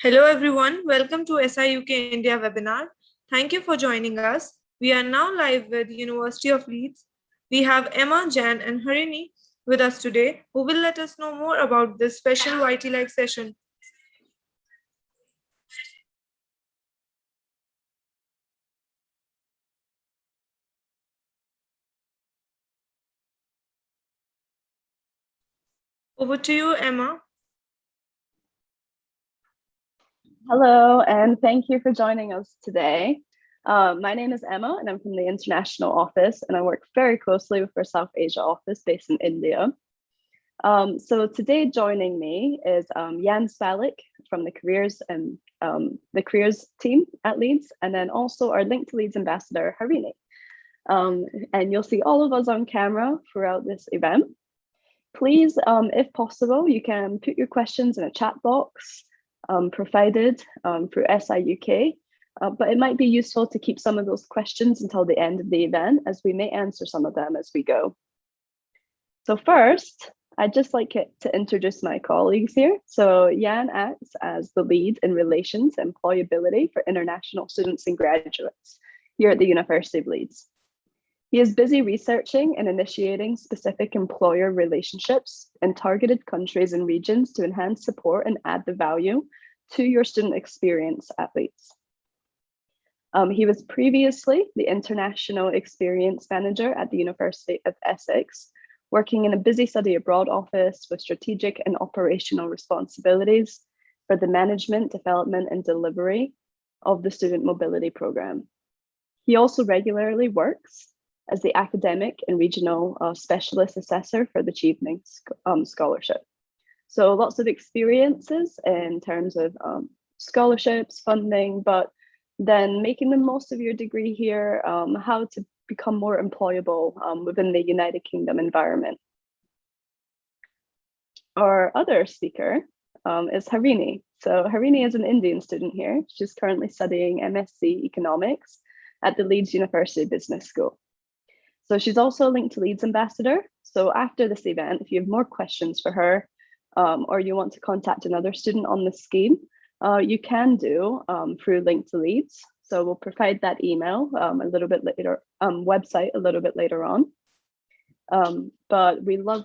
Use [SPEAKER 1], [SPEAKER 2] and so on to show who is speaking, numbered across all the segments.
[SPEAKER 1] Hello everyone, welcome to SIUK India webinar. Thank you for joining us. We are now live with University of Leeds. We have Emma, Jan and Harini with us today who will let us know more about this special YT Live session. Over to you, Emma.
[SPEAKER 2] Hello, and thank you for joining us today. My name is Emma, and I'm from the International Office, and I work very closely with our South Asia office based in India. So today joining me is Jan Spalik from the Careers and the Careers team at Leeds, and then also our Link to Leeds ambassador, Harini. And you'll see all of us on camera throughout this event. Please, if possible, you can put your questions in a chat box provided through SIUK, but it might be useful to keep some of those questions until the end of the event, as we may answer some of them as we go. So first, I'd just like to introduce my colleagues here. So Jan acts as the lead in relations and employability for international students and graduates here at the University of Leeds. He is busy researching and initiating specific employer relationships in targeted countries and regions to enhance support and add the value to your student experience at Leeds. He was previously the International Experience Manager at the University of Essex, working in a busy study abroad office with strategic and operational responsibilities for the management, development, and delivery of the student mobility program. He also regularly works as the academic and regional specialist assessor for the Achievement Scholarship. So lots of experiences in terms of scholarships, funding, but then making the most of your degree here, how to become more employable within the United Kingdom environment. Our other speaker is Harini. So Harini is an Indian student here. She's currently studying MSc Economics at the Leeds University Business School. So she's also a Link to Leeds ambassador. So after this event, if you have more questions for her or you want to contact another student on the scheme, you can do through Link to Leeds. So we'll provide that email a little bit later, website a little bit later on. But we love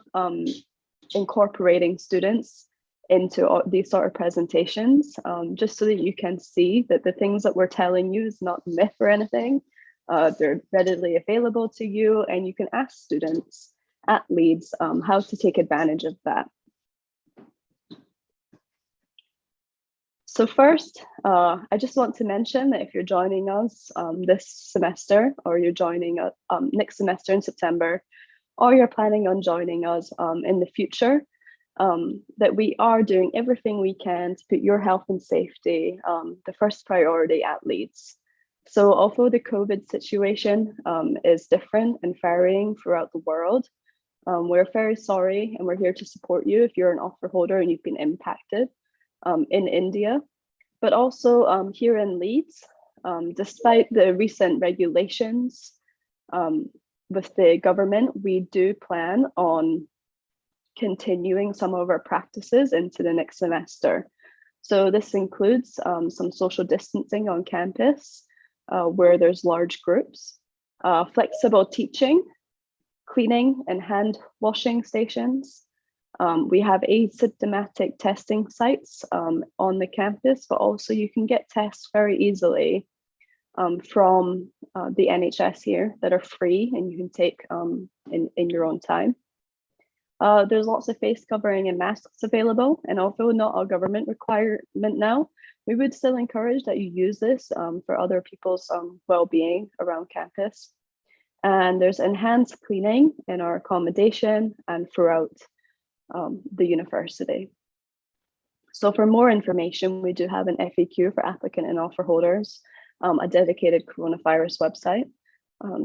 [SPEAKER 2] incorporating students into these sort of presentations, just so that you can see that the things that we're telling you is not myth or anything. They're readily available to you, and you can ask students at Leeds how to take advantage of that. So first, I just want to mention that if you're joining us this semester, or you're joining next semester in September, or you're planning on joining us in the future, that we are doing everything we can to put your health and safety the first priority at Leeds. So although the COVID situation is different and varying throughout the world, we're very sorry, and we're here to support you if you're an offer holder and you've been impacted in India. But also here in Leeds, despite the recent regulations with the government, we do plan on continuing some of our practices into the next semester. So this includes some social distancing on campus, where there's large groups, flexible teaching, cleaning and hand washing stations. We have asymptomatic testing sites on the campus, but also you can get tests very easily from the NHS here that are free and you can take in your own time. There's lots of face covering and masks available, and although not a government requirement now, we would still encourage that you use this for other people's well-being around campus. And there's enhanced cleaning in our accommodation and throughout the university. So for more information, we do have an FAQ for applicant and offer holders, a dedicated coronavirus website.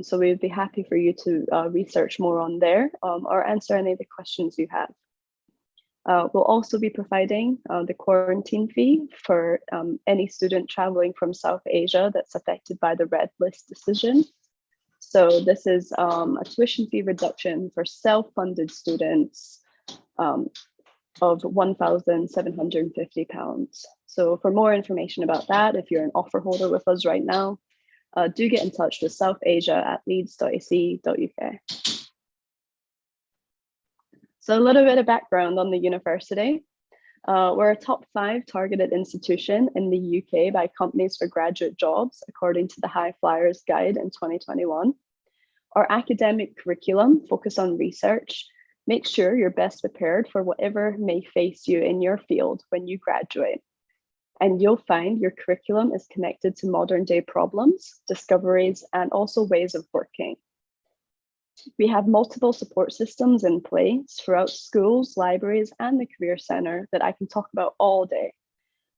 [SPEAKER 2] So we would be happy for you to research more on there or answer any of the questions you have. We'll also be providing the quarantine fee for any student traveling from South Asia that's affected by the red list decision. So this is a tuition fee reduction for self-funded students of £1,750. So for more information about that, if you're an offer holder with us right now, do get in touch with southasia@leeds.ac.uk. So a little bit of background on the university. We're a top 5 targeted institution in the UK by companies for graduate jobs, according to the High Flyers Guide in 2021. Our academic curriculum focus on research. Make sure you're best prepared for whatever may face you in your field when you graduate. And you'll find your curriculum is connected to modern day problems, discoveries, and also ways of working. We have multiple support systems in place throughout schools, libraries, and the Career Centre that I can talk about all day.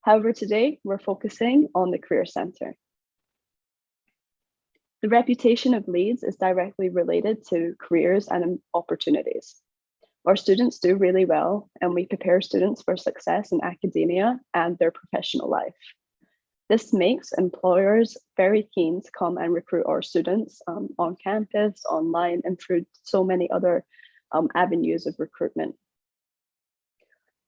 [SPEAKER 2] However, today we're focusing on the Career Centre. The reputation of Leeds is directly related to careers and opportunities. Our students do really well, and we prepare students for success in academia and their professional life. This makes employers very keen to come and recruit our students on campus, online, and through so many other avenues of recruitment.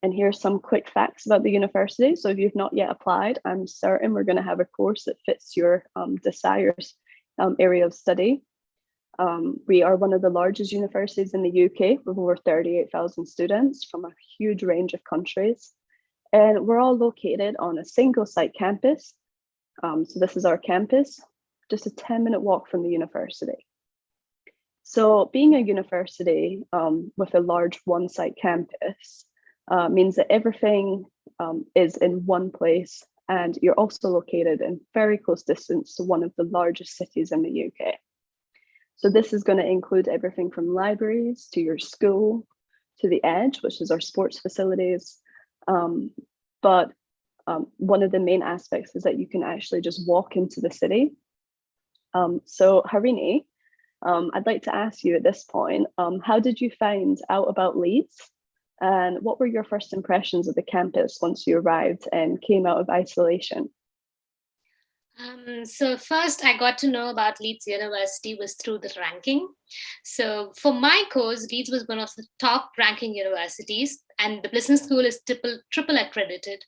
[SPEAKER 2] And here's some quick facts about the university. So if you've not yet applied, I'm certain we're going to have a course that fits your desires area of study. We are one of the largest universities in the UK with over 38,000 students from a huge range of countries. And we're all located on a single site campus. So this is our campus, just a 10-minute walk from the university. So being a university with a large one-site campus means that everything is in one place, and you're also located in very close distance to one of the largest cities in the UK. So this is going to include everything from libraries to your school, to the Edge, which is our sports facilities. But one of the main aspects is that you can actually just walk into the city. So Harini, I'd like to ask you at this point, how did you find out about Leeds? And what were your first impressions of the campus once you arrived and came out of isolation?
[SPEAKER 3] So first I got to know about Leeds University was through the ranking. So for my course, Leeds was one of the top ranking universities, and the business school is triple accredited.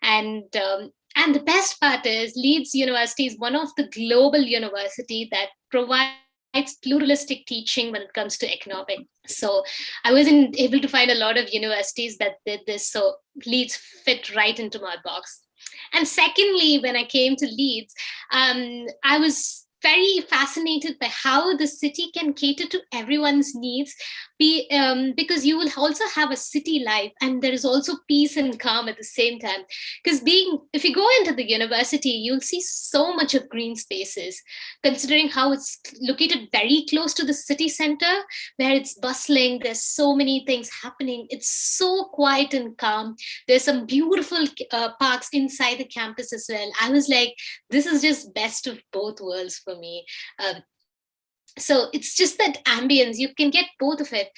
[SPEAKER 3] And the best part is Leeds University is one of the global university that provides pluralistic teaching when it comes to economics. So I wasn't able to find a lot of universities that did this. So Leeds fit right into my box. And secondly, when I came to Leeds, I was very fascinated by how the city can cater to everyone's needs, because you will also have a city life, and there is also peace and calm at the same time. Because if you go into the university, you'll see so much of green spaces, considering how it's located very close to the city center, where it's bustling. There's so many things happening. It's so quiet and calm. There's some beautiful parks inside the campus as well. I was like, this is just best of both worlds for me. So it's just that ambience, you can get both of it.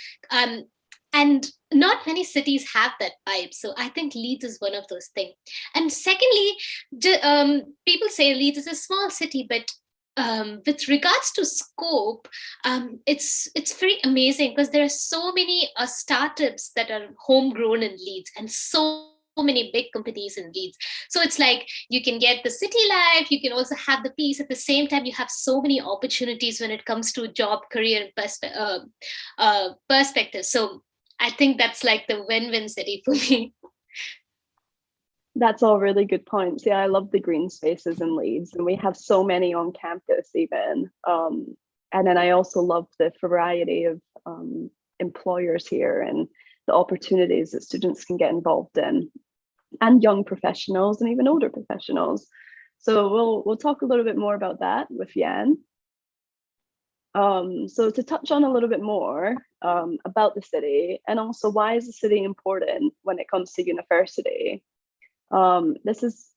[SPEAKER 3] And not many cities have that vibe. So I think Leeds is one of those things. And secondly, people say Leeds is a small city, but with regards to scope, it's very amazing, because there are so many startups that are homegrown in Leeds, and so many big companies in Leeds. So it's like you can get the city life, you can also have the peace. At the same time, you have so many opportunities when it comes to job, career perspective. So I think that's like the win-win city for me.
[SPEAKER 2] That's all really good points. Yeah, I love the green spaces in Leeds, and we have so many on campus even. And then I also love the variety of employers here and the opportunities that students can get involved in, and young professionals and even older professionals. So we'll talk a little bit more about that with Jan. So to touch on a little bit more about the city, and also why is the city important when it comes to university? This is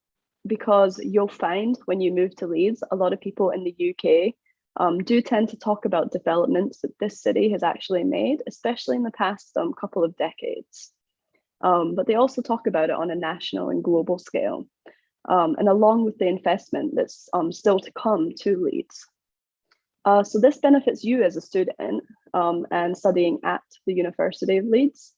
[SPEAKER 2] because you'll find when you move to Leeds, a lot of people in the UK do tend to talk about developments that this city has actually made, especially in the past couple of decades. But they also talk about it on a national and global scale, and along with the investment that's still to come to Leeds. So this benefits you as a student and studying at the University of Leeds.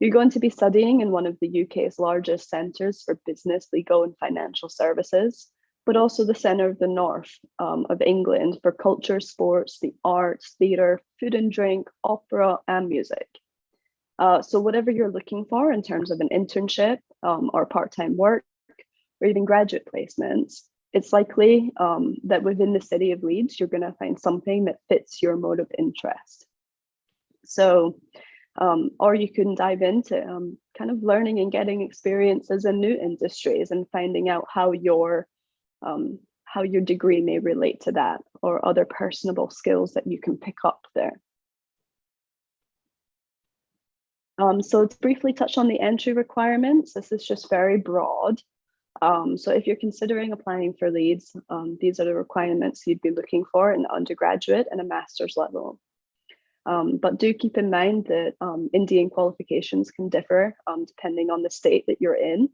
[SPEAKER 2] You're going to be studying in one of the UK's largest centres for business, legal and financial services, but also the centre of the north of England for culture, sports, the arts, theatre, food and drink, opera and music. So whatever you're looking for in terms of an internship or part-time work, or even graduate placements, it's likely that within the city of Leeds, you're going to find something that fits your mode of interest. So, or you can dive into kind of learning and getting experiences in new industries and finding out how your degree may relate to that, or other personable skills that you can pick up there. So to briefly touch on the entry requirements, this is just very broad. So if you're considering applying for Leeds, these are the requirements you'd be looking for in the undergraduate and a master's level. But do keep in mind that Indian qualifications can differ depending on the state that you're in.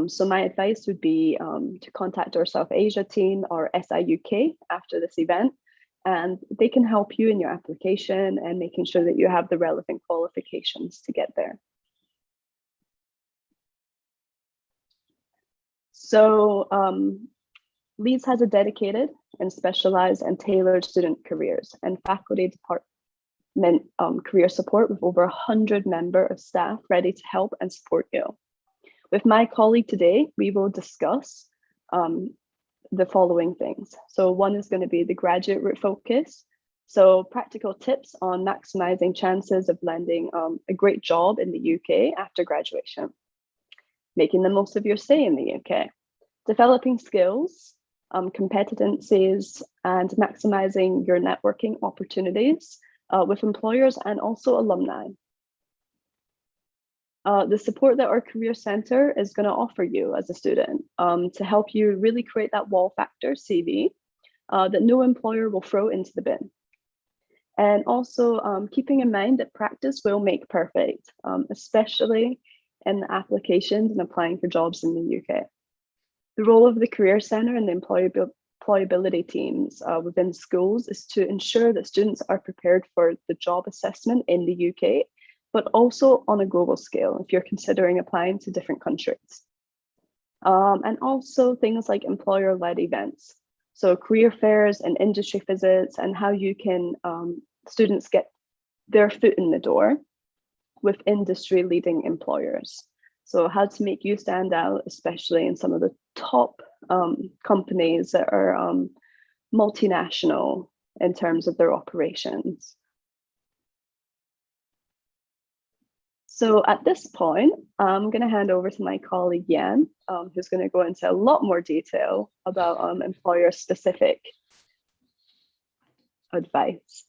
[SPEAKER 2] So my advice would be to contact our South Asia team or SIUK after this event, and they can help you in your application and making sure that you have the relevant qualifications to get there. So Leeds has a dedicated and specialized and tailored student careers and faculty department career support with over 100 members of staff ready to help and support you. With my colleague today, we will discuss the following things. So one is going to be the graduate route focus. So practical tips on maximizing chances of landing a great job in the UK after graduation, making the most of your stay in the UK, developing skills, competencies, and maximizing your networking opportunities with employers and also alumni. The support that our Career Centre is going to offer you as a student to help you really create that wow factor CV that no employer will throw into the bin. And also keeping in mind that practice will make perfect, especially in the applications and applying for jobs in the UK. The role of the Career Centre and the employability teams within schools is to ensure that students are prepared for the job assessment in the UK, but also on a global scale if you're considering applying to different countries. And also things like employer-led events. So career fairs and industry visits, and how you can students get their foot in the door with industry-leading employers. So how to make you stand out, especially in some of the top companies that are multinational in terms of their operations. So at this point, I'm going to hand over to my colleague Jan, who's going to go into a lot more detail about employer-specific advice.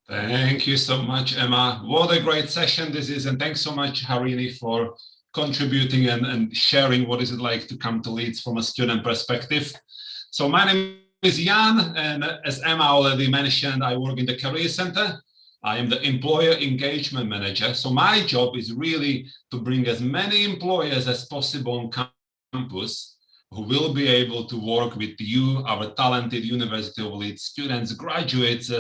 [SPEAKER 4] Thank you so much, Emma. What a great session this is, and thanks so much, Harini, for contributing and sharing what is it like to come to Leeds from a student perspective. So my name is Jan, and as Emma already mentioned, I work in the Career Centre. I am the Employer Engagement Manager. So my job is really to bring as many employers as possible on campus who will be able to work with you, our talented University of Leeds students, graduates,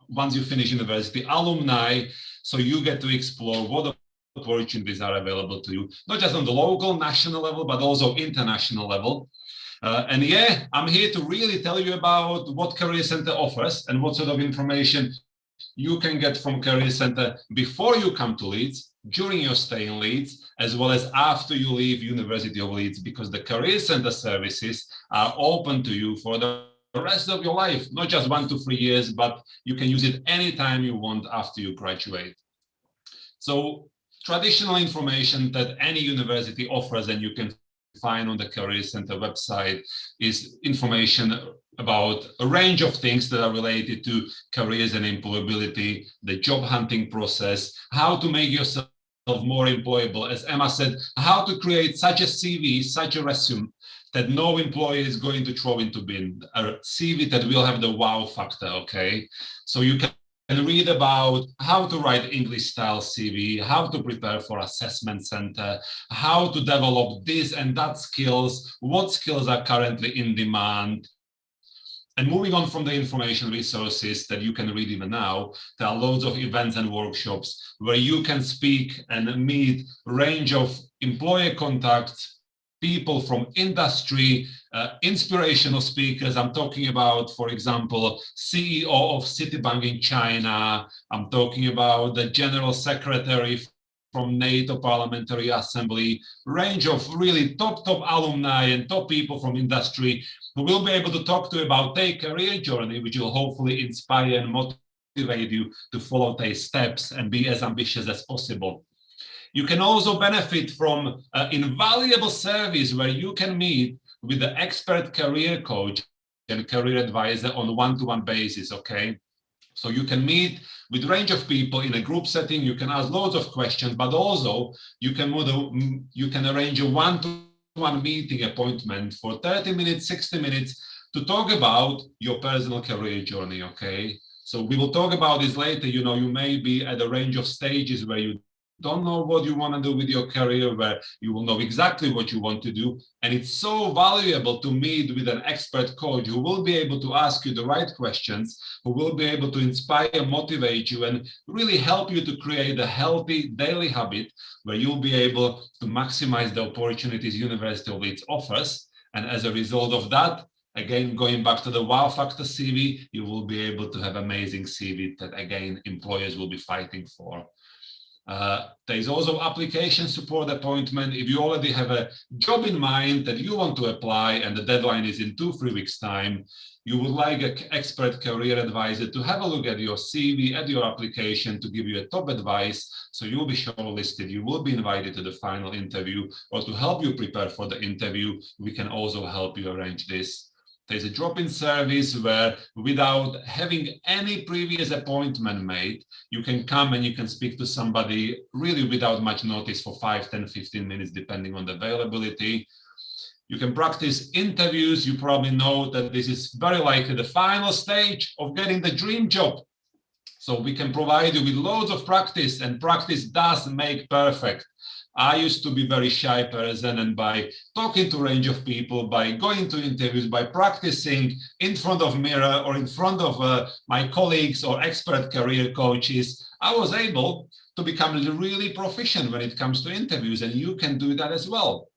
[SPEAKER 4] once you finish university, alumni, so you get to explore what opportunities are available to you, not just on the local, national level, but also international level. And yeah, I'm here to really tell you about what Career Centre offers and what sort of information you can get from Career Centre before you come to Leeds, during your stay in Leeds, as well as after you leave University of Leeds, because the Career Centre services are open to you for the rest of your life, not just 1 to 3 years, but you can use it anytime you want after you graduate. So traditional information that any university offers and you can find on the Career Centre website is information about a range of things that are related to careers and employability, the job hunting process, how to make yourself more employable. As Emma said, how to create such a CV, such a resume that no employer is going to throw into bin, a CV that will have the wow factor, okay? So you can read about how to write English style CV, how to prepare for assessment center, how to develop this and that skills, what skills are currently in demand, And moving on from the information resources that you can read even now, there are loads of events and workshops where you can speak and meet a range of employer contacts, people from industry, inspirational speakers. I'm talking about, for example, CEO of Citibank in China. I'm talking about the General Secretary from NATO Parliamentary Assembly, range of really top alumni and top people from industry who will be able to talk to you about their career journey, which will hopefully inspire and motivate you to follow their steps and be as ambitious as possible. You can also benefit from an invaluable service where you can meet with the expert career coach and career advisor on a one-to-one basis, okay? So you can meet with a range of people in a group setting, you can ask loads of questions, but also you can arrange a one-to-one meeting appointment for 30 minutes, 60 minutes to talk about your personal career journey, okay? So we will talk about this later. You know, you may be at a range of stages where you don't know what you want to do with your career, where you will know exactly what you want to do. And it's so valuable to meet with an expert coach who will be able to ask you the right questions, who will be able to inspire, motivate you, and really help you to create a healthy daily habit where you'll be able to maximize the opportunities University of Leeds offers. And as a result of that, again, going back to the wow factor CV, you will be able to have amazing CV that, again, employers will be fighting for. There is also application support appointment. If you already have a job in mind that you want to apply and the deadline is in 2-3 weeks time, you would like an expert career advisor to have a look at your CV, at your application, to give you a top advice. So you'll be shortlisted, you will be invited to the final interview, or to help you prepare for the interview, we can also help you arrange this. There's a drop-in service where, without having any previous appointment made, you can come and you can speak to somebody really without much notice for 5, 10, 15 minutes, depending on the availability. You can practice interviews. You probably know that this is very likely the final stage of getting the dream job. So we can provide you with loads of practice, and practice does make perfect. I used to be a very shy person, and by talking to a range of people, by going to interviews, by practicing in front of a mirror or in front of my colleagues or expert career coaches, I was able to become really proficient when it comes to interviews, and you can do that as well.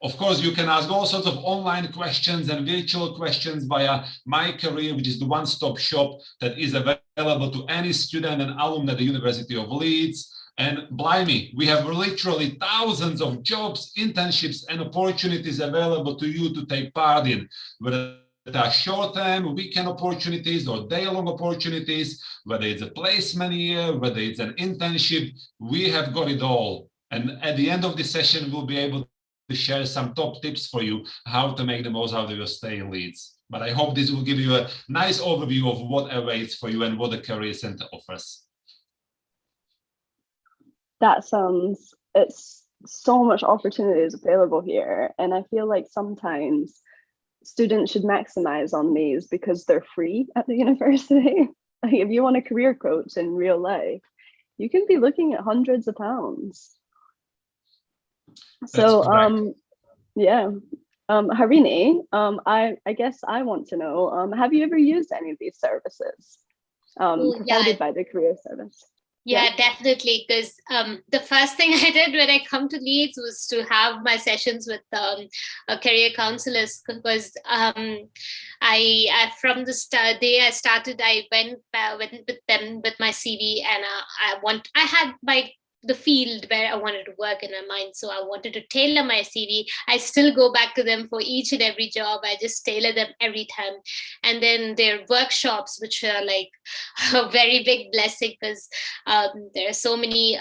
[SPEAKER 4] Of course, you can ask all sorts of online questions and virtual questions via My Career, which is the one-stop shop that is available to any student and alumni at the University of Leeds. And blimey, we have literally thousands of jobs, internships, and opportunities available to you to take part in, whether they are short-term, weekend opportunities, or day-long opportunities, whether it's a placement year, whether it's an internship, we have got it all. And at the end of this session, we'll be able to share some top tips for you how to make the most out of your stay in Leeds. But I hope this will give you a nice overview of what awaits for you and what the Career Centre offers.
[SPEAKER 2] It's so much opportunities available here. And I feel like sometimes students should maximize on these because they're free at the university. Like if you want a career coach in real life, you can be looking at hundreds of pounds. So, yeah. Harini, I guess I want to know, have you ever used any of these services provided by the Career Service?
[SPEAKER 3] Yeah, definitely. Because the first thing I did when I come to Leeds was to have my sessions with career counselors. Because I from the day I started, I went with them with my CV, and I had the field where I wanted to work in my mind. So I wanted to tailor my CV. I still go back to them for each and every job. I just tailor them every time. And then their workshops, which are like a very big blessing, because there are so many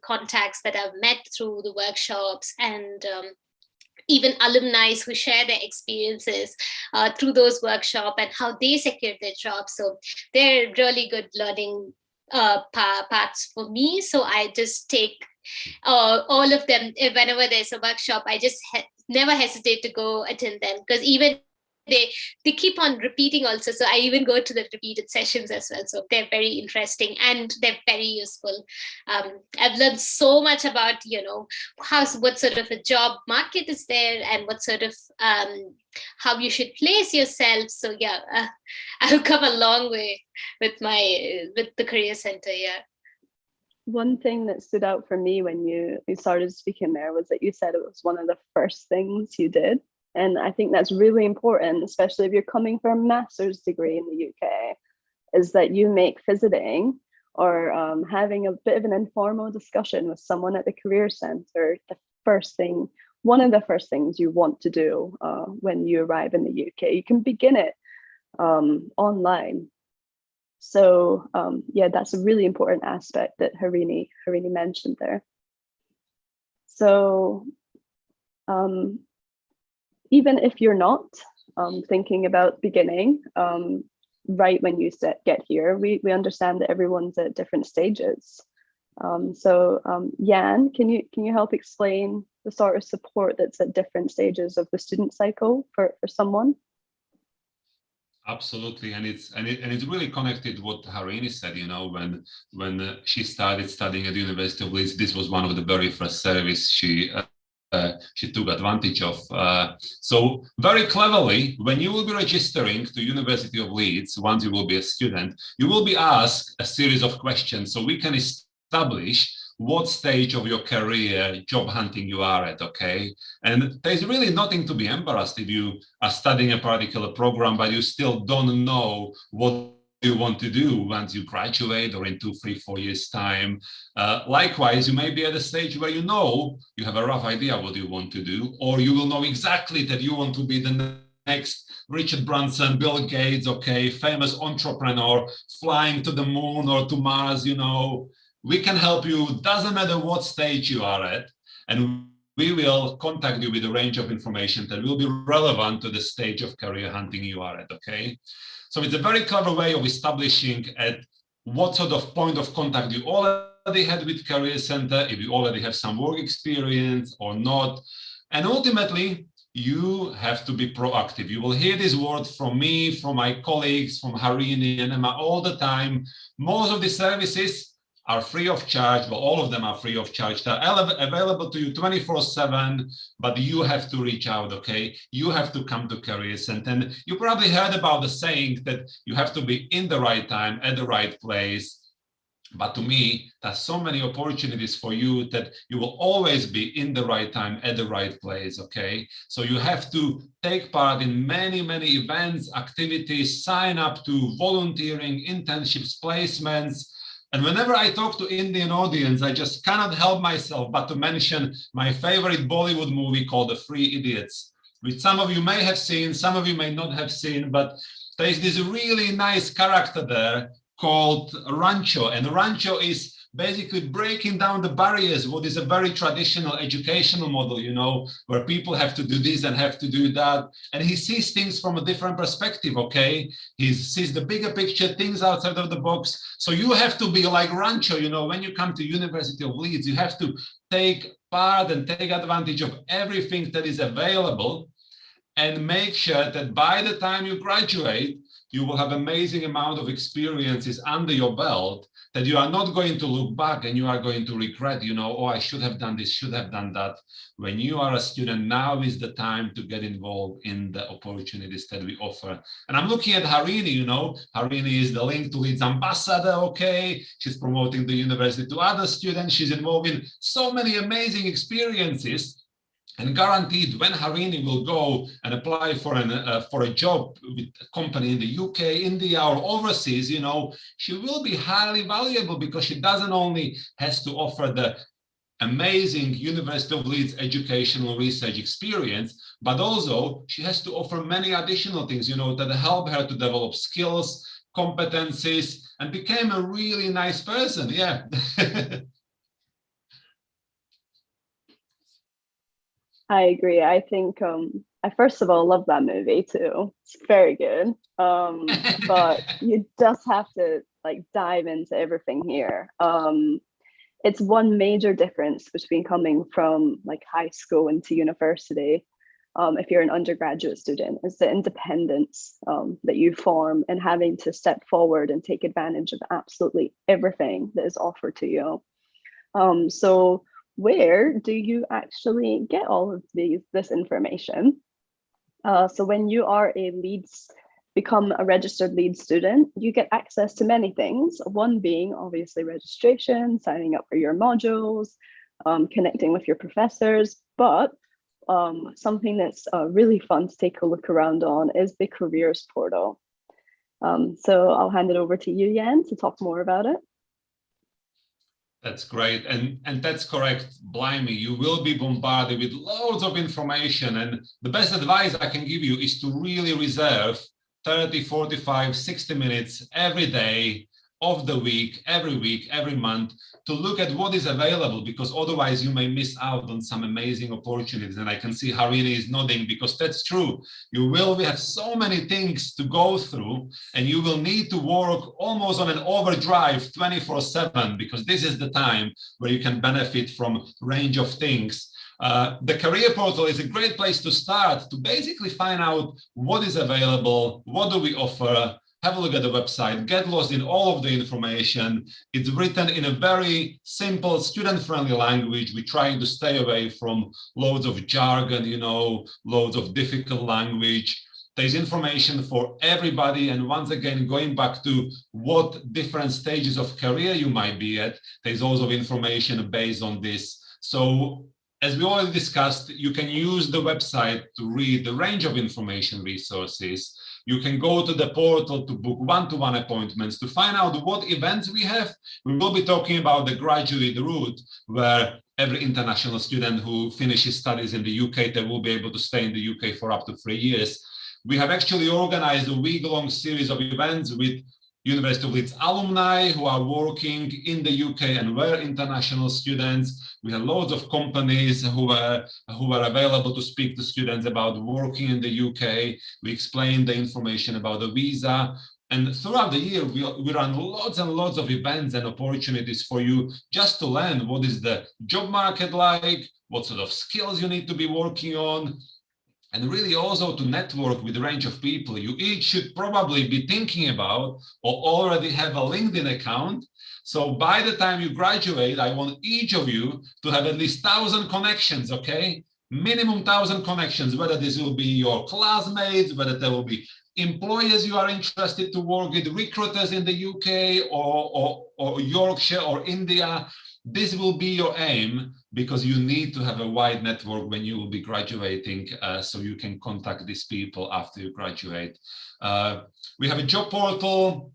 [SPEAKER 3] contacts that I've met through the workshops, and even alumni who share their experiences through those workshops and how they secured their jobs. So they're really good learning parts for me. So I just take all of them. Whenever there's a workshop, I just never hesitate to go attend them, because even they keep on repeating also. So I even go to the repeated sessions as well. So they're very interesting and they're very useful. I've learned so much about, what sort of a job market is there, and what sort of how you should place yourself. So yeah, I've come a long way with the career center. Yeah.
[SPEAKER 2] One thing that stood out for me when you started speaking there was that you said it was one of the first things you did. And I think that's really important, especially if you're coming from a master's degree in the UK, is that you make visiting or having a bit of an informal discussion with someone at the Career Centre one of the first things you want to do when you arrive in the UK. You can begin it online. So yeah, that's a really important aspect that Harini mentioned there. So even if you're not thinking about beginning right when you get here, we understand that everyone's at different stages. So Jan, can you help explain the sort of support that's at different stages of the student cycle for someone?
[SPEAKER 4] Absolutely, and it's really connected to what Harini said. When she started studying at the University of Leeds, this was one of the very first service she took advantage of. So very cleverly, when you will be registering to University of Leeds, once you will be a student, you will be asked a series of questions, so we can establish what stage of your career job hunting you are at, okay? And there's really nothing to be embarrassed if you are studying a particular program, but you still don't know what you want to do once you graduate or in 2, 3, 4 years time. Likewise, you may be at a stage where you have a rough idea what you want to do, or you will know exactly that you want to be the next Richard Branson, Bill Gates, okay, famous entrepreneur flying to the moon or to Mars. We can help you, doesn't matter what stage you are at, and we will contact you with a range of information that will be relevant to the stage of career hunting you are at, okay? So it's a very clever way of establishing at what sort of point of contact you already had with Career Center, if you already have some work experience or not. And ultimately, you have to be proactive. You will hear this word from me, from my colleagues, from Harini and Emma all the time. Most of the services are free of charge, but all of them are free of charge. They're available to you 24/7, but you have to reach out, okay? You have to come to Career Center. And you probably heard about the saying that you have to be in the right time, at the right place. But to me, there's so many opportunities for you that you will always be in the right time, at the right place, okay? So you have to take part in many, many events, activities, sign up to volunteering, internships, placements. And whenever I talk to Indian audience, I just cannot help myself but to mention my favorite Bollywood movie called The Three Idiots, which some of you may have seen, some of you may not have seen, but there is this really nice character there called Rancho. And Rancho is basically breaking down the barriers, what is a very traditional educational model, where people have to do this and have to do that. And he sees things from a different perspective, okay? He sees the bigger picture, things outside of the box. So you have to be like Rancho, when you come to University of Leeds, you have to take part and take advantage of everything that is available and make sure that by the time you graduate, you will have amazing amount of experiences under your belt that you are not going to look back and you are going to regret, oh, I should have done this, should have done that. When you are a student, now is the time to get involved in the opportunities that we offer. And I'm looking at Harini, Harini is the Link to Leeds ambassador, okay? She's promoting the university to other students. She's involved in so many amazing experiences. And guaranteed, when Harini will go and apply for a job with a company in the UK, India, or overseas, she will be highly valuable because she doesn't only has to offer the amazing University of Leeds educational research experience, but also she has to offer many additional things, that help her to develop skills, competencies, and become a really nice person. Yeah.
[SPEAKER 2] I agree. I think I first of all love that movie too. It's very good. But you just have to dive into everything here. It's one major difference between coming from high school into university. if you're an undergraduate student, is the independence that you form and having to step forward and take advantage of absolutely everything that is offered to you. So where do you actually get all of this information? So when you are become a registered Leeds student, you get access to many things. One being obviously registration, signing up for your modules, connecting with your professors, but something that's really fun to take a look around on is the careers portal. So I'll hand it over to you, Jan, to talk more about it.
[SPEAKER 4] That's great. And that's correct. Blimey, you will be bombarded with loads of information. And the best advice I can give you is to really reserve 30, 45, 60 minutes every day of the week, every month, to look at what is available, because otherwise you may miss out on some amazing opportunities. And I can see Harini is nodding, because that's true. You will have so many things to go through, and you will need to work almost on an overdrive 24/7, because this is the time where you can benefit from a range of things. The career portal is a great place to start, to basically find out what is available, what do we offer. Have a look at the website, get lost in all of the information. It's written in a very simple, student-friendly language. We're trying to stay away from loads of jargon, loads of difficult language. There's information for everybody. And once again, going back to what different stages of career you might be at, there's also information based on this. So as we already discussed, you can use the website to read the range of information resources. You can go to the portal to book one-to-one appointments, to find out what events we have. We will be talking about the graduate route, where every international student who finishes studies in the UK, they will be able to stay in the UK for up to 3 years. We have actually organized a week-long series of events with University of Leeds alumni who are working in the UK and were international students. We have loads of companies who are available to speak to students about working in the UK. We explain the information about the visa. And throughout the year, we run lots and lots of events and opportunities for you just to learn what is the job market like, what sort of skills you need to be working on, and really also to network with a range of people. You each should probably be thinking about or already have a LinkedIn account. So by the time you graduate, I want each of you to have at least 1,000 connections, okay? Minimum 1,000 connections, whether this will be your classmates, whether there will be employers you are interested to work with, recruiters in the UK or Yorkshire or India. This will be your aim, because you need to have a wide network when you will be graduating, so you can contact these people after you graduate. We have a job portal.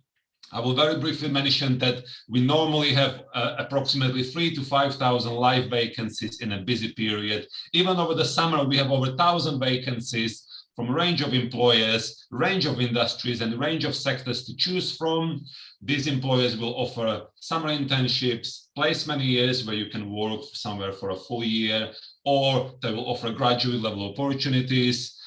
[SPEAKER 4] I will very briefly mention that we normally have approximately 3,000 to 5,000 live vacancies in a busy period. Even over the summer, we have over 1,000 vacancies from a range of employers, range of industries, and a range of sectors to choose from. These employers will offer summer internships, placement years where you can work somewhere for a full year, or they will offer graduate level opportunities.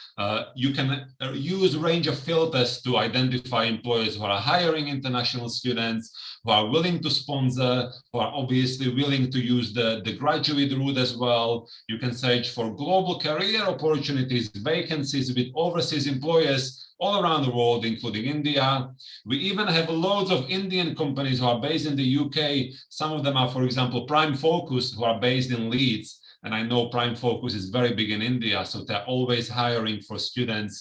[SPEAKER 4] You can use a range of filters to identify employers who are hiring international students, who are willing to sponsor, who are obviously willing to use the graduate route as well. You can search for global career opportunities, vacancies with overseas employers all around the world, including India. We even have loads of Indian companies who are based in the UK. Some of them are, for example, Prime Focus, who are based in Leeds. And I know Prime Focus is very big in India, so they're always hiring for students.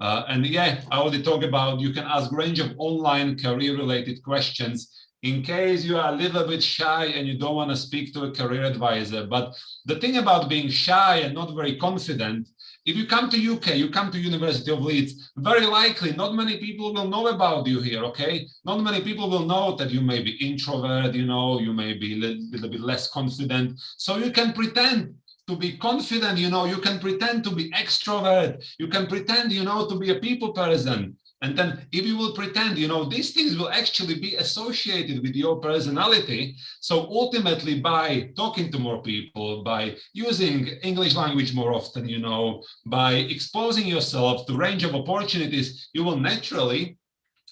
[SPEAKER 4] And yeah, I already talked about, you can ask a range of online career-related questions in case you are a little bit shy and you don't want to speak to a career advisor. But the thing about being shy and not very confident, if you come to UK, you come to University of Leeds, very likely not many people will know about you here, okay? Not many people will know that you may be introvert, you may be a little bit less confident. So you can pretend to be confident, you can pretend to be extrovert, you can pretend, to be a people person. And then if you will pretend, these things will actually be associated with your personality. So ultimately, by talking to more people, by using English language more often, by exposing yourself to a range of opportunities, you will naturally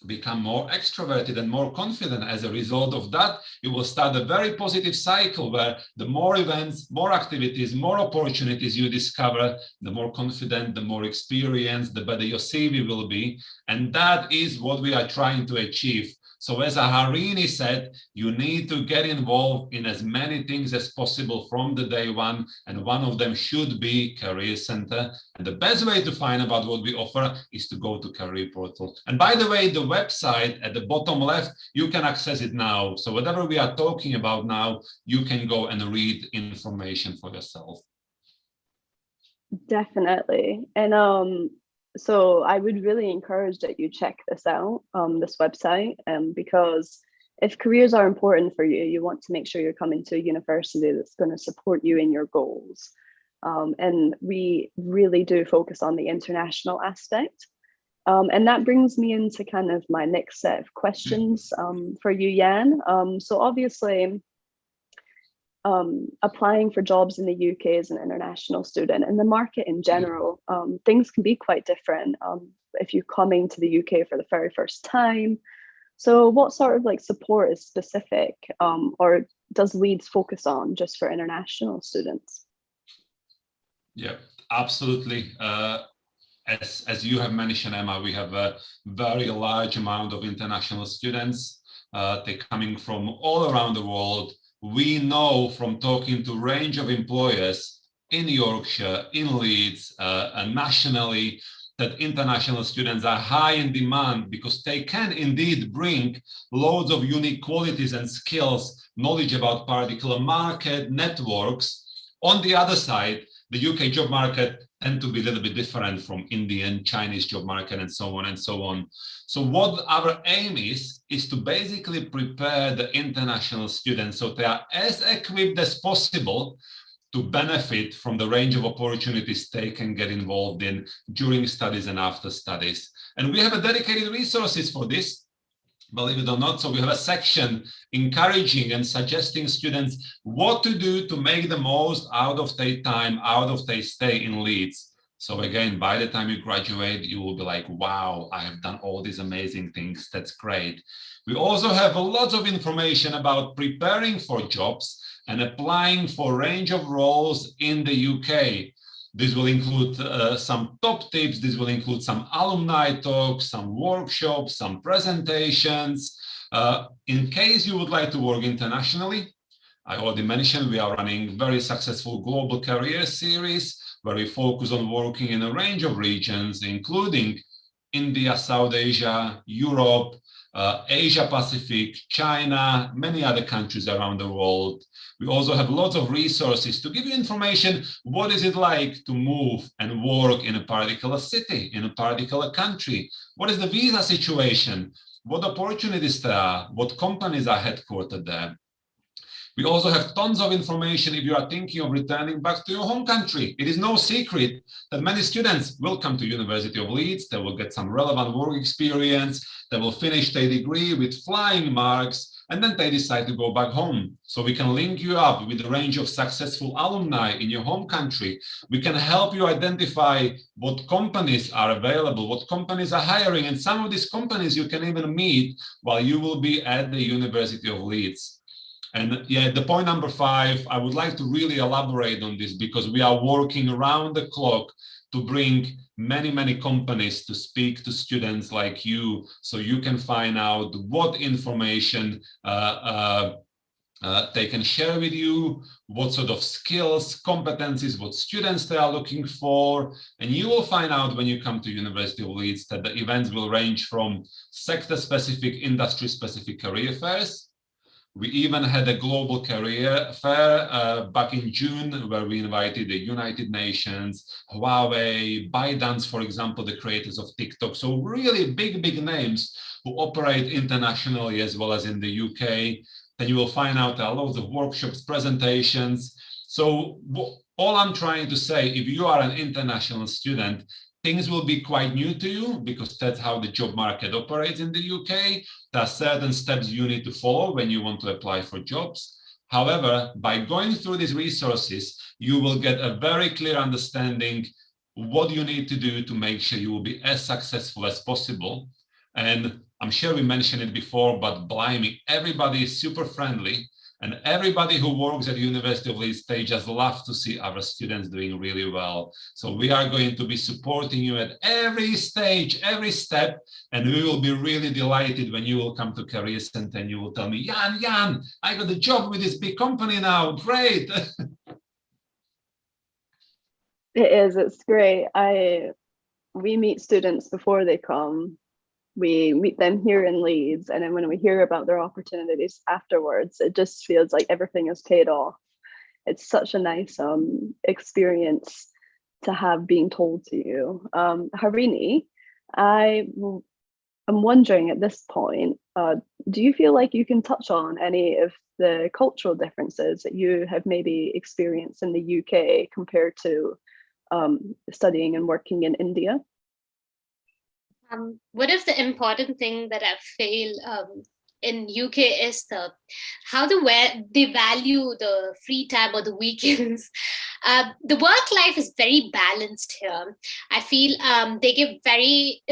[SPEAKER 4] become more extroverted and more confident. As a result of that, you will start a very positive cycle where the more events, more activities, more opportunities you discover, the more confident, the more experienced, the better your CV will be. And that is what we are trying to achieve. So as Harini said, you need to get involved in as many things as possible from the day one, and one of them should be Career Center. And the best way to find out what we offer is to go to Career Portal. And by the way, the website at the bottom left, you can access it now. So whatever we are talking about now, you can go and read information for yourself.
[SPEAKER 2] Definitely. And so I would really encourage that you check this out, this website, because if careers are important for you, you want to make sure you're coming to a university that's going to support you in your goals. And we really do focus on the international aspect. And that brings me into kind of my next set of questions for you, Jan. So obviously, applying for jobs in the UK as an international student and the market in general, things can be quite different if you're coming to the UK for the very first time. So what sort of like support is specific or does Leeds focus on just for international students?
[SPEAKER 4] Yeah, absolutely. As you have mentioned, Emma, we have a very large amount of international students. They're coming from all around the world. We know from talking to a range of employers in Yorkshire, in Leeds, and nationally, that international students are high in demand because they can indeed bring loads of unique qualities and skills, knowledge about particular market, networks. On the other side, the UK job market tend to be a little bit different from Indian, Chinese job market, and so on and so on. So what our aim is to basically prepare the international students so they are as equipped as possible to benefit from the range of opportunities they can get involved in during studies and after studies. And we have a dedicated resources for this, believe it or not. So we have a section encouraging and suggesting students what to do to make the most out of their time, out of their stay in Leeds. So again, by the time you graduate, you will be like, wow, I have done all these amazing things. That's great. We also have a lot of information about preparing for jobs and applying for a range of roles in the UK. This will include some top tips. This will include some alumni talks, some workshops, some presentations. In case you would like to work internationally, I already mentioned we are running very successful global career series where we focus on working in a range of regions, including India, South Asia, Europe, Asia Pacific, China, many other countries around the world. We also have lots of resources to give you information. What is it like to move and work in a particular city, in a particular country? What is the visa situation? What opportunities there are? What companies are headquartered there? We also have tons of information if you are thinking of returning back to your home country. It is no secret that many students will come to University of Leeds, they will get some relevant work experience, they will finish their degree with flying marks, and then they decide to go back home. So we can link you up with a range of successful alumni in your home country. We can help you identify what companies are available, what companies are hiring, and some of these companies you can even meet while you will be at the University of Leeds. And yeah, the point number 5, I would like to really elaborate on this because we are working around the clock to bring many companies to speak to students like you, so you can find out what information they can share with you, what sort of skills, competencies, what students they are looking for. And you will find out when you come to University of Leeds that the events will range from sector-specific, industry-specific career fairs. We even had a global career fair back in June where we invited the United Nations, Huawei, ByteDance, for example, the creators of TikTok. So really big names who operate internationally as well as in the UK. Then you will find out there are loads of workshops, presentations. So all I'm trying to say, if you are an international student, things will be quite new to you because that's how the job market operates in the UK. There are certain steps you need to follow when you want to apply for jobs. However, by going through these resources, you will get a very clear understanding what you need to do to make sure you will be as successful as possible. And I'm sure we mentioned it before, but blimey, everybody is super friendly. And everybody who works at University of Leeds, they just love to see our students doing really well. So we are going to be supporting you at every stage, every step, and we will be really delighted when you will come to Career Center and you will tell me, Jan, I got a job with this big company now, great.
[SPEAKER 2] It's great. We meet students before they come. We meet them here in Leeds, and then when we hear about their opportunities afterwards, it just feels like everything is paid off. It's such a nice experience to have being told to you. Harini, I'm wondering at this point, do you feel like you can touch on any of the cultural differences that you have maybe experienced in the UK compared to studying and working in India?
[SPEAKER 3] One of the important thing that I feel in UK is how they value the free time or the weekends. The work life is very balanced here. I feel they give very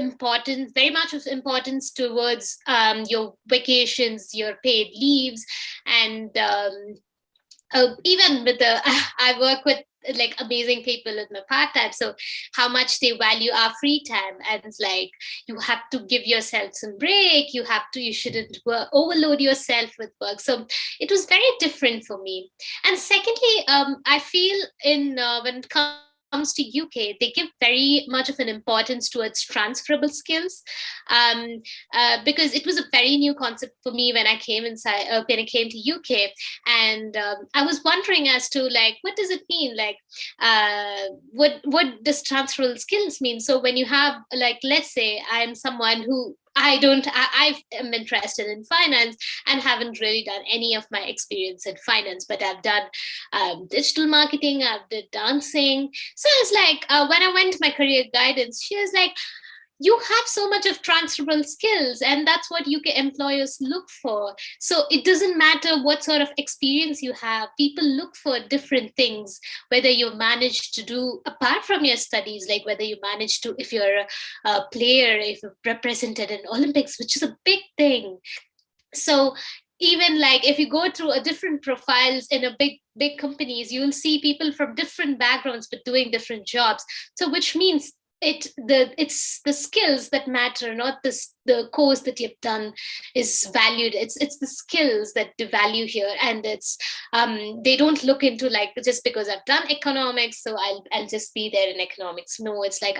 [SPEAKER 3] much of importance towards your vacations, your paid leaves, and even with I work with like amazing people with my part-time, so how much they value our free time, and it's like you have to give yourself some break, you shouldn't overload yourself with work. So it was very different for me. And secondly, I feel when it comes to UK, they give very much of an importance towards transferable skills, because it was a very new concept for me when I came to UK. And I was wondering as to like, what does it mean, like what does transferable skills mean? So when you have, like, let's say I'm someone who I am interested in finance and haven't really done any of my experience in finance, but I've done digital marketing, I've did dancing. So it's like when I went to my career guidance, she was like, you have so much of transferable skills, and that's what UK employers look for. So it doesn't matter what sort of experience you have. People look for different things, whether you manage to do apart from your studies, like whether you manage to, if you're a player, if you're represented in Olympics, which is a big thing. So even like if you go through a different profiles in a big companies, you will see people from different backgrounds but doing different jobs. So which means it's the skills that matter, not the course that you've done is valued. It's the skills that they value here, and it's they don't look into like, just because I've done economics, so I'll just be there in economics. No, it's like